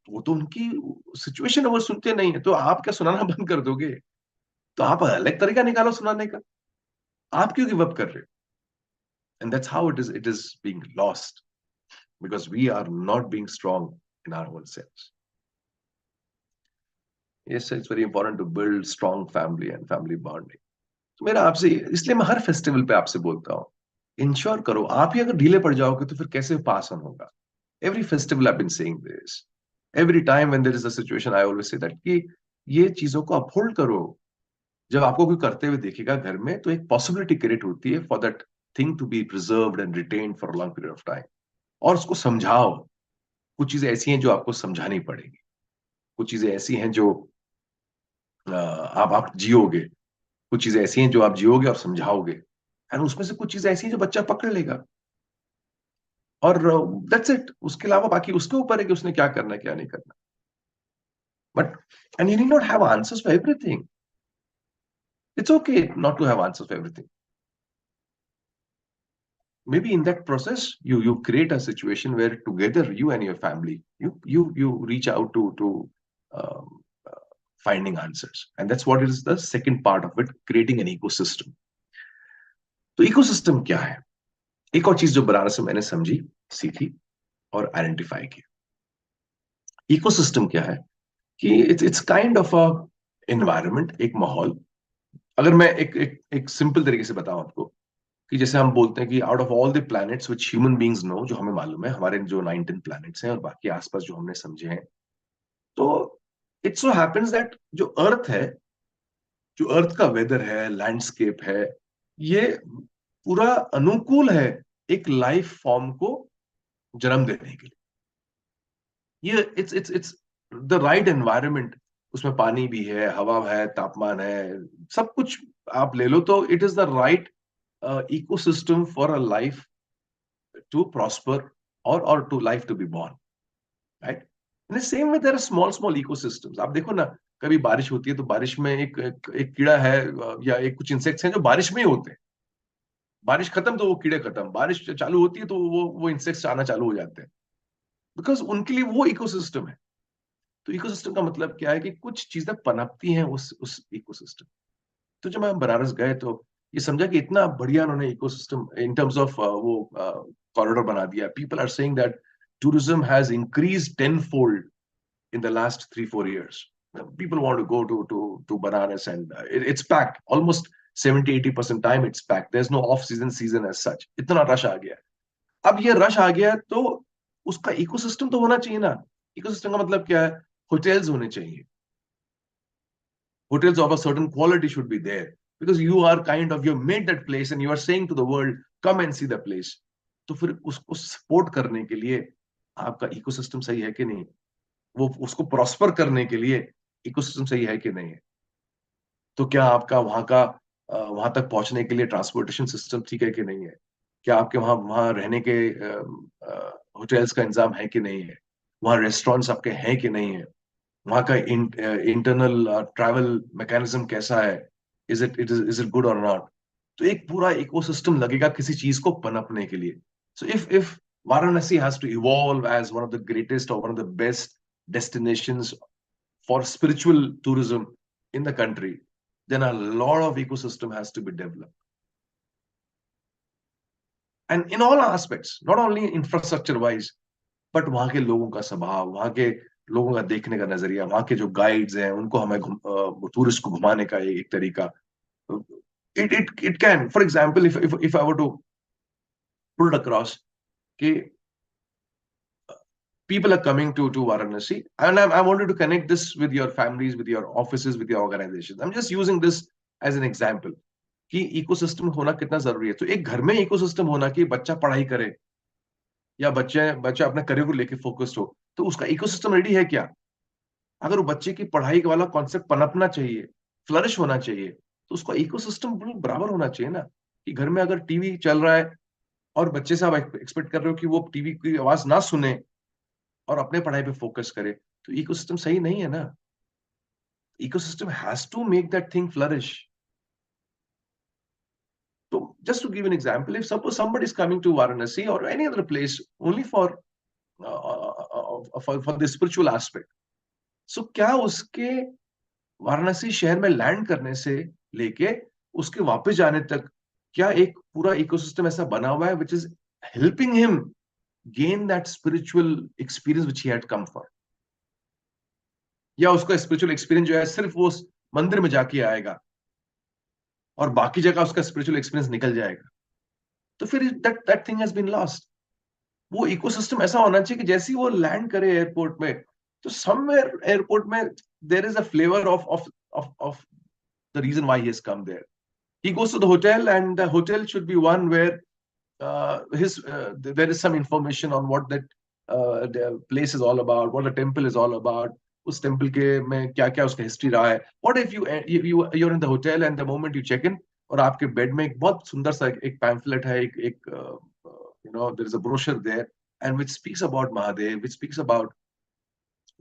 वो तो उनकी सिचुएशन है, वो सुनते नहीं है, तो आप क्या सुनाना बंद कर दोगे? तो आप अलग तरीका निकालो सुनाने का। आप क्यों गिव अप कर रहे हो? And that's how it is being lost, because we are not being strong in our own selves. Yes, it's very important to build strong family and family bonding. तो मेरा आपसे, इसलिए मैं हर फेस्टिवल पे आपसे बोलता हूँ, इंश्योर करो। आप ही अगर ढीले पड़ जाओगे तो फिर कैसे पास ऑन होगा? Every festival I been saying this, every time when there is a situation I always say that कि ये चीजों को अपहोल्ड करो। जब आपको कोई करते हुए देखेगा घर में, तो एक पॉसिबिलिटी क्रिएट होती है for that thing to be preserved and retained for a long period of time. और उसको समझाओ। कुछ चीजें ऐसी हैं जो आपको समझानी पड़ेगी, कुछ चीजें ऐसी हैं जो आप जियोगे, कुछ चीजें ऐसी हैं जो आप जियोगे और समझाओगे, एंड उसमें से कुछ चीजें ऐसी हैं जो बच्चा पकड़ लेगा। और दैट्स इट। उसके अलावा बाकी उसके ऊपर है कि उसने क्या करना है क्या नहीं करना। But and you need not have answers for everything. It's okay not to have answers for everything. Maybe in that process you create a situation where together you and your family you reach out to um, uh, finding answers, and that's what is the second part of it, creating an ecosystem. तो ecosystem क्या है? एक और चीज जो बनारस में मैंने समझी, सीखी और आइडेंटिफाई की। इकोसिस्टम क्या है कि it's kind of a environment, एक माहौल। अगर मैं एक सिंपल तरीके से बताऊं आपको, कि जैसे हम बोलते हैं कि out of all the planets which human beings know, जो हमें मालूम है, हमारे जो 9-10 प्लैनेट्स हैं और बाकी आसपास जो हमने समझे हैं, तो इट सो हैपेंस दैट जो अर्थ है, जो अर्थ का वेदर है, लैंडस्केप है, ये पूरा अनुकूल है एक लाइफ फॉर्म को जन्म देने के लिए। ये इट्स द राइट एनवायरनमेंट। उसमें पानी भी है, हवा है, तापमान है, सब कुछ आप ले लो, तो it is the right ecosystem for a life to prosper, or to life to be born, right? In the same way, there are small ecosystems. आप देखो ना, कभी बारिश होती है तो बारिश में एक कीड़ा है, या एक कुछ इंसेक्ट्स हैं जो बारिश में ही होते हैं। बारिश खत्म तो वो कीड़े खत्म, बारिश चालू होती है तो वो इंसेक्ट्स आना चालू हो जाते हैं, बिकॉज उनके लिए वो इकोसिस्टम है। तो इकोसिस्टम का मतलब क्या है कि कुछ चीजें पनपती हैं उस इकोसिस्टम। तो जब हम बनारस गए तो ये समझा कि इतना बढ़िया उन्होंने इकोसिस्टम इन टर्म्स ऑफ वो कॉरिडोर बना दिया। People are saying that tourism has increased tenfold in the last 3-4 years. People want to go to Banaras, and it's packed almost 70-80% time it's packed. There's no off season as such. इतना rush आ गया। अब ये rush आ गया तो उसका ecosystem तो होना चाहिए ना। इकोसिस्टम का मतलब क्या है? होटल्स होने चाहिए। Hotels of a certain quality should be there, because you are kind of, you made that place and you are saying to the world, come and see the place. तो फिर उसको support करने के लिए आपका ecosystem सही है कि नहीं? वो उसको प्रॉस्पर करने के लिए इकोसिस्टम सही है कि नहीं है? तो क्या आपका वहां तक पहुंचने के लिए ट्रांसपोर्टेशन सिस्टम ठीक है कि नहीं है? क्या आपके वहां वहां रहने के होटल्स का इंतजाम है कि नहीं है? वहां रेस्टोरेंट्स आपके हैं कि नहीं है? वहां का इंटरनल ट्रैवल मैकेनिज्म कैसा है? इज इट गुड और नॉट? तो एक पूरा इकोसिस्टम लगेगा किसी चीज को पनपने के लिए। So if Varanasi has to evolve as one of the greatest और one of the best destinations for spiritual tourism in the country, then a lot of ecosystem has to be developed, and in all aspects, not only infrastructure wise, but वहां के लोगों का स्वभाव, वहां के लोगों का देखने का नजरिया, वहां के जो गाइड्स हैं उनको हमें टूरिस्ट को घुमाने का एक तरीका। It can, for example, if I were to put across कि people are coming to Varanasi, and I wanted to connect this with your families, with your offices, with your organizations. I'm just using this as an example कि ecosystem होना कितना जरूरी है। तो एक घर में इकोसिस्टम होना कि बच्चा पढ़ाई करे, या बच्चे बच्चा अपने करियर को लेके फोकस्ड हो, तो उसका इकोसिस्टम रेडी है क्या? अगर वो बच्चे की पढ़ाई वाला कॉन्सेप्ट पनपना चाहिए, फ्लरिश होना चाहिए, तो उसका इकोसिस्टम बराबर होना चाहिए ना, कि घर में अगर टीवी चल रहा है और बच्चे से आप एक्सपेक्ट कर रहे हो कि वो टीवी की आवाज ना सुने और अपने पढ़ाई पे फोकस करे, तो इकोसिस्टम सही नहीं है ना। Ecosystem has to make that thing flourish. So just to give an example, if suppose somebody is coming to Varanasi or any other place only for the spiritual aspect, so क्या उसके वाराणसी शहर में land करने से लेके उसके वापस जाने तक क्या एक पूरा इकोसिस्टम ऐसा बना हुआ है which is helping him gain that spiritual experience which he had come for? या उसका स्पिरिचुअल एक्सपीरियंस जो है सिर्फ वो उस मंदिर में जाके आएगा और बाकी जगह उसका स्पिरिचुअल एक्सपीरियंस निकल जाएगा, तो फिर that that thing has been lost. वो इकोसिस्टम ऐसा होना चाहिए कि जैसे ही वो लैंड करे एयरपोर्ट में, तो समवेयर एयरपोर्ट में there is a flavour of the region why he has come there. He goes to the hotel, and the hotel should be one where there is some information on what that the place is all about, what the temple is all about. उस temple के में क्या क्या उसका history रहा है. What if you're in the hotel and the moment you check in, और आपके बेड में एक बहुत सुंदर सा एक पैम्फलेट है, एक there is a brochure there and which speaks about Mahadev, which speaks about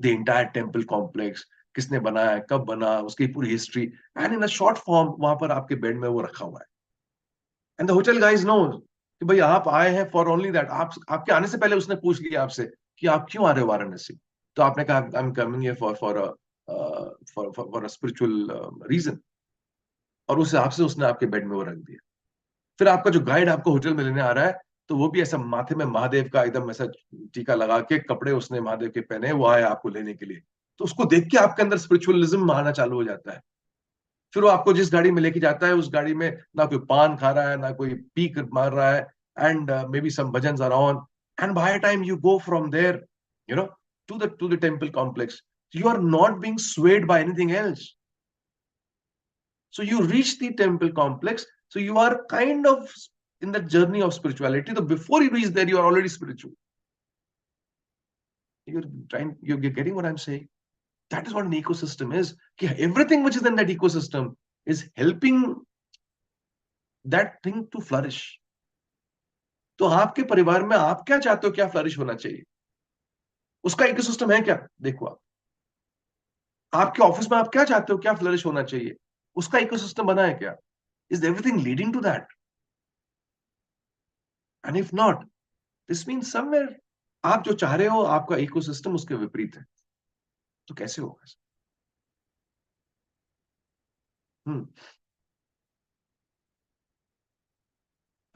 the entire temple complex, किसने बनाया, कब बना, उसकी पूरी history, and in a short form वहां पर आपके बेड में वो रखा हुआ है. And the hotel guys know कि भाई आप आए हैं फॉर ओनली दैट. आपके आने से पहले उसने पूछ लिया आपसे कि आप क्यों आ रहे हो वाराणसी. तो आपने कहा I am coming here for a spiritual reason, और उस हिसाब से उसने आपके बेड में वो रख दिया. फिर आपका जो गाइड आपको होटल में लेने आ रहा है, तो वो भी ऐसा माथे में महादेव का एकदम ऐसा टीका लगा के, कपड़े उसने महादेव के पहने, वो आया आपको लेने के लिए. तो उसको देख के आपके अंदर स्पिरिचुअलिज्म आना चालू हो जाता है. फिर वो आपको जिस गाड़ी में लेके जाता है, उस गाड़ी में ना कोई पान खा रहा है, ना कोई पीक मार रहा है, and maybe some bhajan are on. And by time you go from there, you know, to the temple complex, you are not being swayed by anything else. So you reach the temple complex. So you are kind of in the journey of spirituality. So before you reach there, you are already spiritual. You're getting what I'm saying? That is what an ecosystem is. Everything which is in that ecosystem is helping that thing to flourish. तो आपके परिवार में आप क्या चाहते हो, क्या flourish होना चाहिए, उसका इकोसिस्टम है क्या? देखो आप, आपके ऑफिस में आप क्या चाहते हो, क्या फ्लरिश होना चाहिए, उसका इकोसिस्टम बना है क्या? Is everything leading to that? And if not, this means somewhere आप जो चाह रहे हो आपका इकोसिस्टम उसके विपरीत है. तो कैसे होगा? हम्म.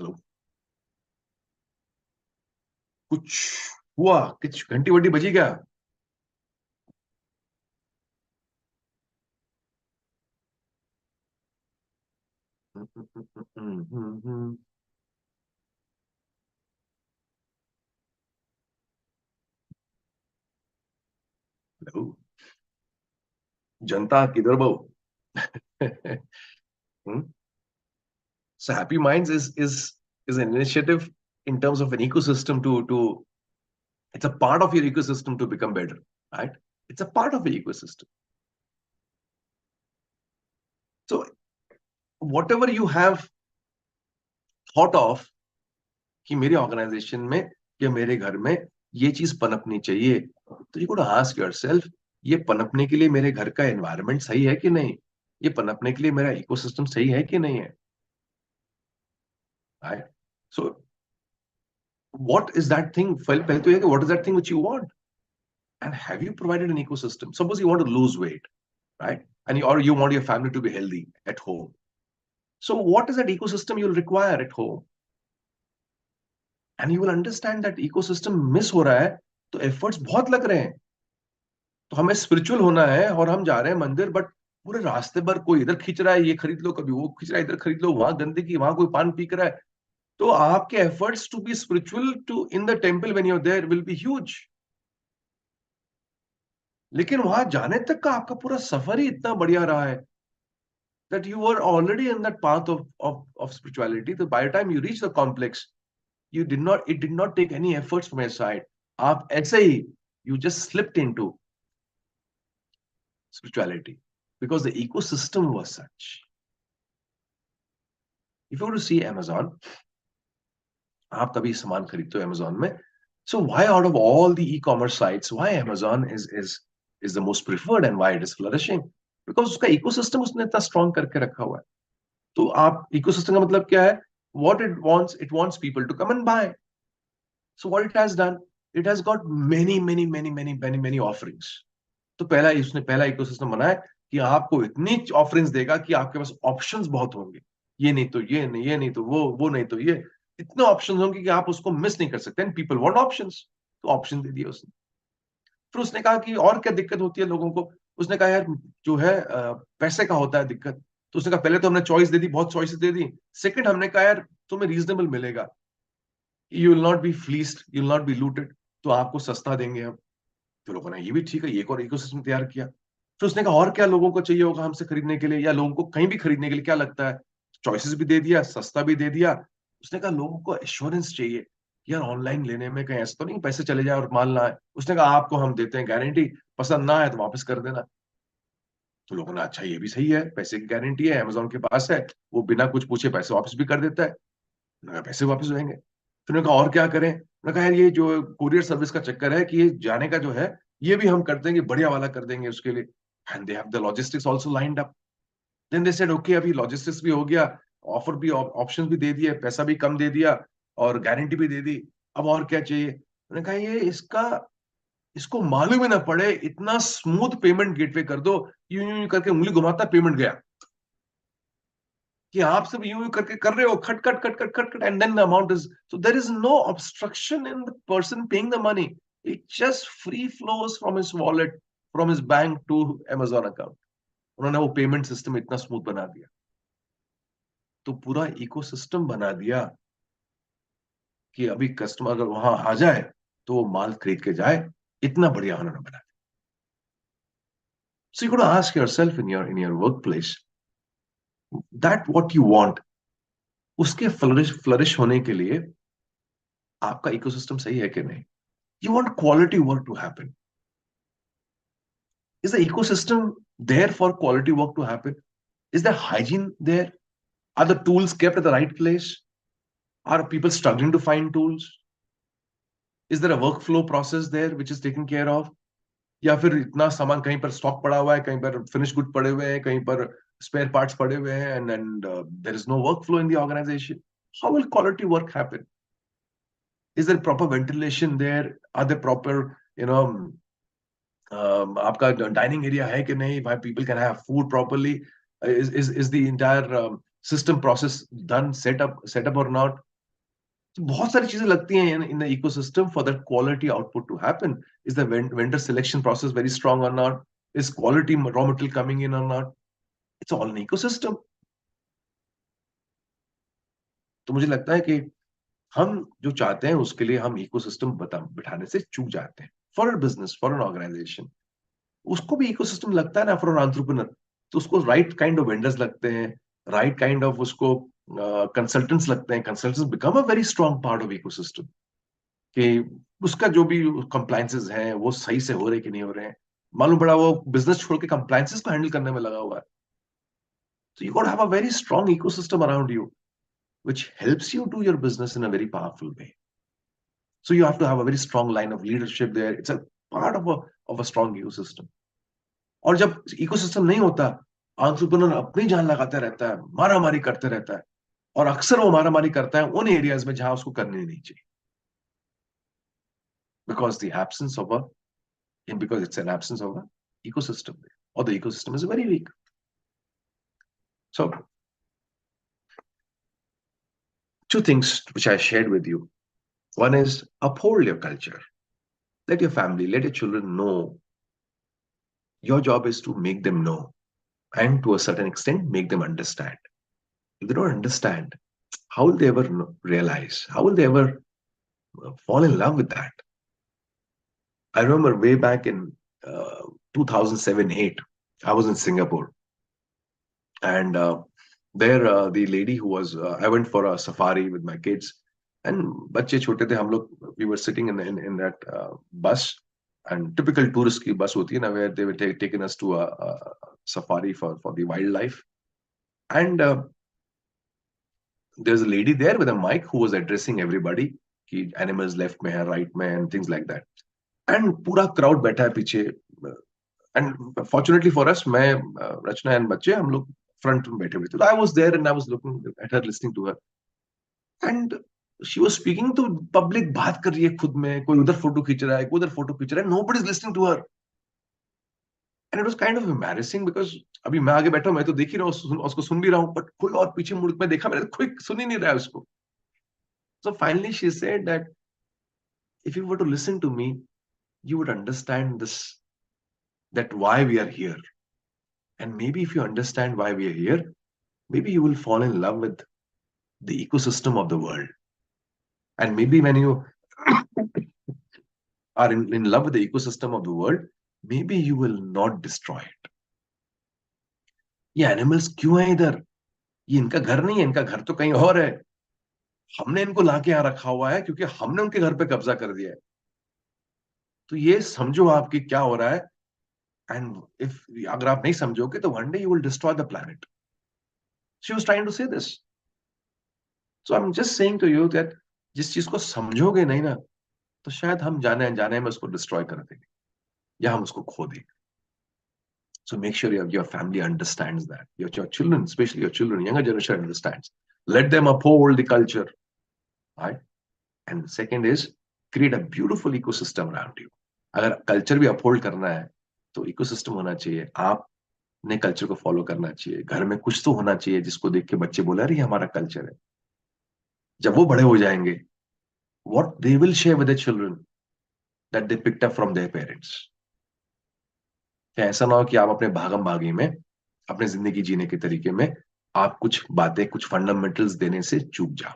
हेलो. कुछ हुआ? कुछ घंटी वंटी बजी क्या? हेलो. जनता किधर बहु? So Happy Minds is an initiative in terms of an ecosystem to it's a part of your ecosystem to become better, right? It's a part of the ecosystem. So whatever you have thought of कि मेरे organisation में या मेरे घर में ये चीज पनपनी चाहिए, तो यू गोट आस्क योरसेल्फ, ये पनपने के लिए मेरे घर का एनवायरनमेंट सही है कि नहीं, ये पनपने के लिए मेरा इकोसिस्टम सही है कि नहीं है, right? So what is that thing, पहले तो ये कि what is that thing which you want, and have you provided an ecosystem. Suppose you want to lose weight, right? And or you want your family to be healthy at home. So what is that ecosystem you'll require at home? And you will understand that ecosystem miss हो रहा है, तो efforts बहुत लग रहे हैं. तो हमें स्पिरिचुअल होना है और हम जा रहे हैं मंदिर, बट पूरे रास्ते पर कोई इधर खींच रहा है, ये खरीद लो, कभी वो खींच रहा है, इधर खरीद लो, वहां गंदगी, वहां कोई पान पी रहा है. तो आपके efforts to be spiritual to in the temple when you are there will be huge. लेकिन वहां जाने तक का आपका पूरा सफर ही इतना बढ़िया रहा है that you were already in that path of spirituality. So by the time you reach the complex, it did not take any efforts from your side. आप ऐसे ही, you just slipped into spirituality because the ecosystem was such. If you go to see Amazon, आप कभी सामान खरीदते हो Amazon में, so why out of all the e-commerce sites, why Amazon is the most preferred and why it is flourishing? Because उसका ecosystem उसने इतना strong करके रखा हुआ है. तो आप ecosystem का मतलब क्या है? What it wants people to come and buy. So what it has done, it has got many offerings. तो पहला इकोसिस्टम बनाया कि आपको इतनी ऑफरिंग्स देगा कि आपके पास ऑप्शंस बहुत होंगे. ये नहीं तो ये नहीं तो वो नहीं तो ये. इतने ऑप्शंस होंगे कि आप उसको मिस नहीं कर सकते. And people want options. तो ऑप्शन दे दिए उसने. फिर उसने कहा कि और क्या दिक्कत होती है लोगों को. उसने कहा यार जो है पैसे का होता है दिक्कत. तो उसने कहा पहले तो हमने चॉइस दे दी, बहुत चॉइसेस दे दी. सेकंड हमने कहा यार तुम्हें रीजनेबल मिलेगा. You will not be फ्लीस्ड, you will not be looted. तो आपको सस्ता देंगे हम. तो लोगों ने ये भी ठीक है, ये एक और इकोसिस्टम तैयार किया. फिर उसने कहा और क्या लोगों को चाहिए होगा हमसे खरीदने के लिए, या लोगों को कहीं भी खरीदने के लिए क्या लगता है. चॉइसेस भी दे दिया, सस्ता भी दे दिया. उसने कहा लोगों को एश्योरेंस चाहिए. यार ऑनलाइन लेने में कहीं ऐसा तो नहीं पैसे चले जाए और माल ना आए. उसने कहा आपको हम देते हैं गारंटी, पसंद ना आए तो वापस कर देना. तो लोगों ने अच्छा ये भी सही है, पैसे की गारंटी है, अमेजोन के पास है, वो बिना कुछ पूछे पैसे वापस भी कर देता है. मैंने कहा पैसे वापस हो जाएंगे. फिर मैंने कहा और क्या करें. मैंने कहा यार ये जो कुरियर सर्विस का चक्कर है कि ये जाने का जो है ये भी हम कर देंगे, बढ़िया वाला कर देंगे उसके लिए. And they have the logistics also lined up. Then they said okay अभी लॉजिस्टिक्स भी हो गया, ऑफर भी ऑप्शंस भी दे दिए, पैसा भी कम दे दिया और गारंटी भी दे दी. अब और क्या चाहिए. मैंने कहा ये इसको मालूम ही ना पड़े, इतना स्मूथ पेमेंट गेटवे कर दो. यूं यूं करके उंगली घुमाता पेमेंट गया. कि आप सब यूं यूं करके कर रहे हो, खट खट खट खट खट खट, and then the amount is. So there is no obstruction in the person paying the money. It just free flows from his wallet, from his bank to Amazon account. उन्होंने वो पेमेंट सिस्टम इतना smooth बना दिया. तो पूरा ecosystem बना दिया कि अभी कस्टमर अगर वहां आ जाए तो वो माल खरीद के जाए. इतना बढ़िया उन्होंने बना दिया. So you got to ask yourself in your workplace that what you want. उसके फ्लरिश होने के लिए आपका इकोसिस्टम सही है कि नहीं. You want quality work to happen. Is the ecosystem there for quality work to happen? Is there hygiene there? Are the tools kept at the right place? Are people struggling to find tools? Is there a workflow process there which is taken care of? या फिर इतना सामान कहीं पर stock पड़ा हुआ है, कहीं पर फिनिश गुड पड़े हुए हैं, कहीं पर स्पेयर पार्ट्स पड़े हुए हैं, and there is no workflow in the organization. How will quality work happen? Is there proper ventilation there? Are there proper, आपका डाइनिंग एरिया है कि नहीं, why people can have food properly, is the entire system process done, set up or not. तो बहुत सारी चीजें लगती हैं in the ecosystem for that quality output to happen. Is the vendor selection process very strong or not? Is quality raw material coming in or not? It's all an ecosystem. तो मुझे लगता है कि हम जो चाहते हैं उसके लिए हम इकोसिस्टम बिठाने से चूक जाते हैं. For a business, for an organisation, उसको भी इकोसिस्टम लगता है ना फॉर एन एंटरप्रेन्योर. तो उसको राइट काइंड ऑफ वेंडर्स लगते हैं, राइट काइंड ऑफ उसको कंसल्टेंट्स लगते हैं. Consultants become a very strong part of ecosystem. कि उसका जो भी कंप्लायंसेस हैं वो सही से हो रहे कि नहीं हो रहे हैं. मालूम पड़ा वो बिजनेस छोड़ के कंप्लायंसेस को हैंडल करने में लगा हुआ है. तो you got have a very strong ecosystem around you which helps you do your business in a very powerful way. So you have to have a very strong line of leadership there. It's a part of a strong ecosystem. और जब ecosystem नहीं होता, entrepreneur अपनी जान लगाता रहता है, मारामारी करते रहता है. और अक्सर वो मारामारी करता है उन एरियाज में जहां उसको करनी नहीं चाहिए. Because the absence of a because it's an absence of an ecosystem there, or the ecosystem is very weak. So two things which I shared with you. One is uphold your culture. Let your family, let your children know. Your job is to make them know, and to a certain extent make them understand. If they don't understand, how will they ever realize? How will they ever fall in love with that? I remember way back in 2007-8, I was in Singapore, and there the lady who was I went for a safari with my kids, and बच्चे छोटे थे हम लोग. We were sitting in that bus, and typical tourist की bus होती है ना, where they were taking us to a safari for the wildlife. And there's a lady there with a mic who was addressing everybody कि animals left में है, right में, and things like that. And पूरा crowd बैठा है पीछे. And fortunately for us, मैं, रचना and बच्चे, हम लोग front में बैठे हुए थे. So I was there and I was looking at her, listening to her. And she was speaking to public, बात कर रही है खुद में, कोई उधर फोटो खींच रहा है, कोई उधर फोटो खींच रहा है. Nobody is listening to her. And it was kind of embarrassing because अभी मैं आगे बैठा हूं, मैं तो देख ही रहा हूँ, उसको सुन भी रहा हूँ, but कोई और पीछे मुड़ मैं देखा, मैंने कोई सुन ही नहीं रहा है उसको. So finally she said that if you were to listen to me, you would understand this, that why we are here. And maybe if you understand why we are here, maybe you will fall in love with the ecosystem of the world. And maybe when you are in love with the ecosystem of the world, maybe you will not destroy it. ये animals क्यों है इधर? ये इनका घर नहीं है, इनका घर तो कहीं और है. हमने इनको लाके यहाँ रखा हुआ है क्योंकि हमने उनके घर पे कब्जा कर दिया है. तो ये समझो आपकी क्या हो रहा है. एंड इफ अगर आप नहीं समझोगे तो one day you will destroy the planet. She was trying to say this. So I am just saying to you that जिस चीज को समझोगे नहीं ना, तो शायद हम जाने अनजाने में उसको डिस्ट्रॉय कर देंगे या हम उसको खो देंगे. So make sure your family understands that. Your children, especially your children, younger generation understands. Let them uphold the culture, right? And the second is create a beautiful ecosystem around you. अगर culture भी uphold करना है तो ecosystem होना चाहिए. आपने culture को follow करना चाहिए. घर में कुछ तो होना चाहिए जिसको देख के बच्चे बोले अरे हमारा कल्चर है. जब वो बड़े हो जाएंगे, what they will share with their children that they picked up from their parents. क्या ऐसा ना हो कि आप अपने भागम भागी में, अपने जिंदगी जीने के तरीके में आप कुछ बातें, कुछ फंडामेंटल्स देने से चूक जाओ.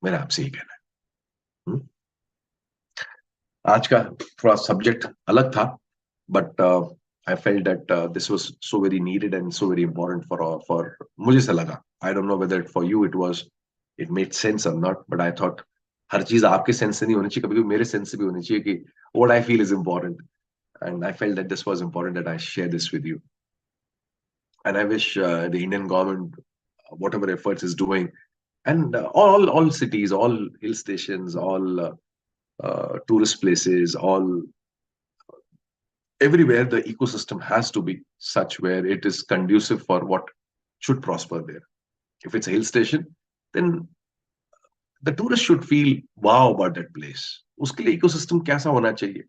मेरा आपसे ही कहना है. आज का थोड़ा सब्जेक्ट अलग था, but I felt that this was so very needed and so very important for मुझे से लगा. I don't know whether for you it made sense और नॉट, बट आई थॉट हर चीज आपके सेंस से नहीं होनी चाहिए, कभी कभी मेरे सेंस से भी होनी चाहिए कि what I feel is important. And I felt that this was important that I share this with you. And I wish the Indian government, whatever efforts is doing, and all cities, all hill stations, all tourist places, all everywhere the ecosystem has to be such where it is conducive for what should prosper there. If it's a hill station, then the tourist should feel wow about that place. उसके लिए ecosystem कैसा होना चाहिए?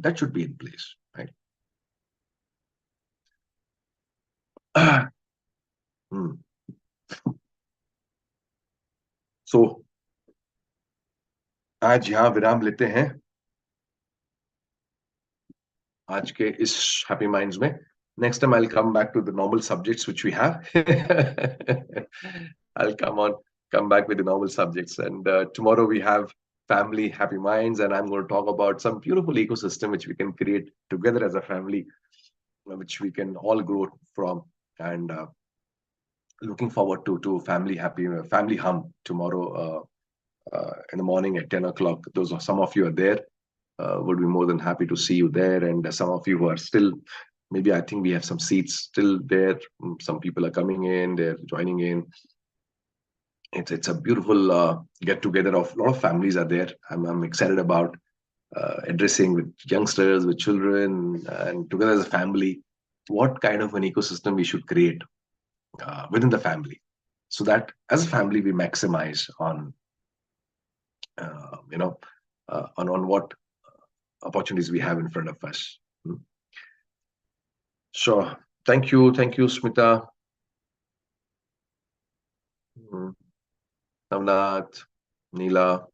That should be in place, right? So आज यहाँ विराम लेते हैं आज के इस हैप्पी माइंड्स में. Next time I'll come back to the normal subjects which we have. I'll come back with the normal subjects. And tomorrow we have family happy minds, and I'm going to talk about some beautiful ecosystem which we can create together as a family, which we can all grow from. And looking forward to family hum tomorrow in the morning at 10 o'clock. Some of you are there. Would be more than happy to see you there. And some of you who are still, maybe I think we have some seats still there. Some people are coming in, they're joining in. It's a beautiful get together of a lot of families are there. I'm excited about addressing with youngsters, with children, and together as a family, what kind of an ecosystem we should create within the family, so that as a family we maximize on on what opportunities we have in front of us. Sure. Thank you, Smita. Navnath, Neela.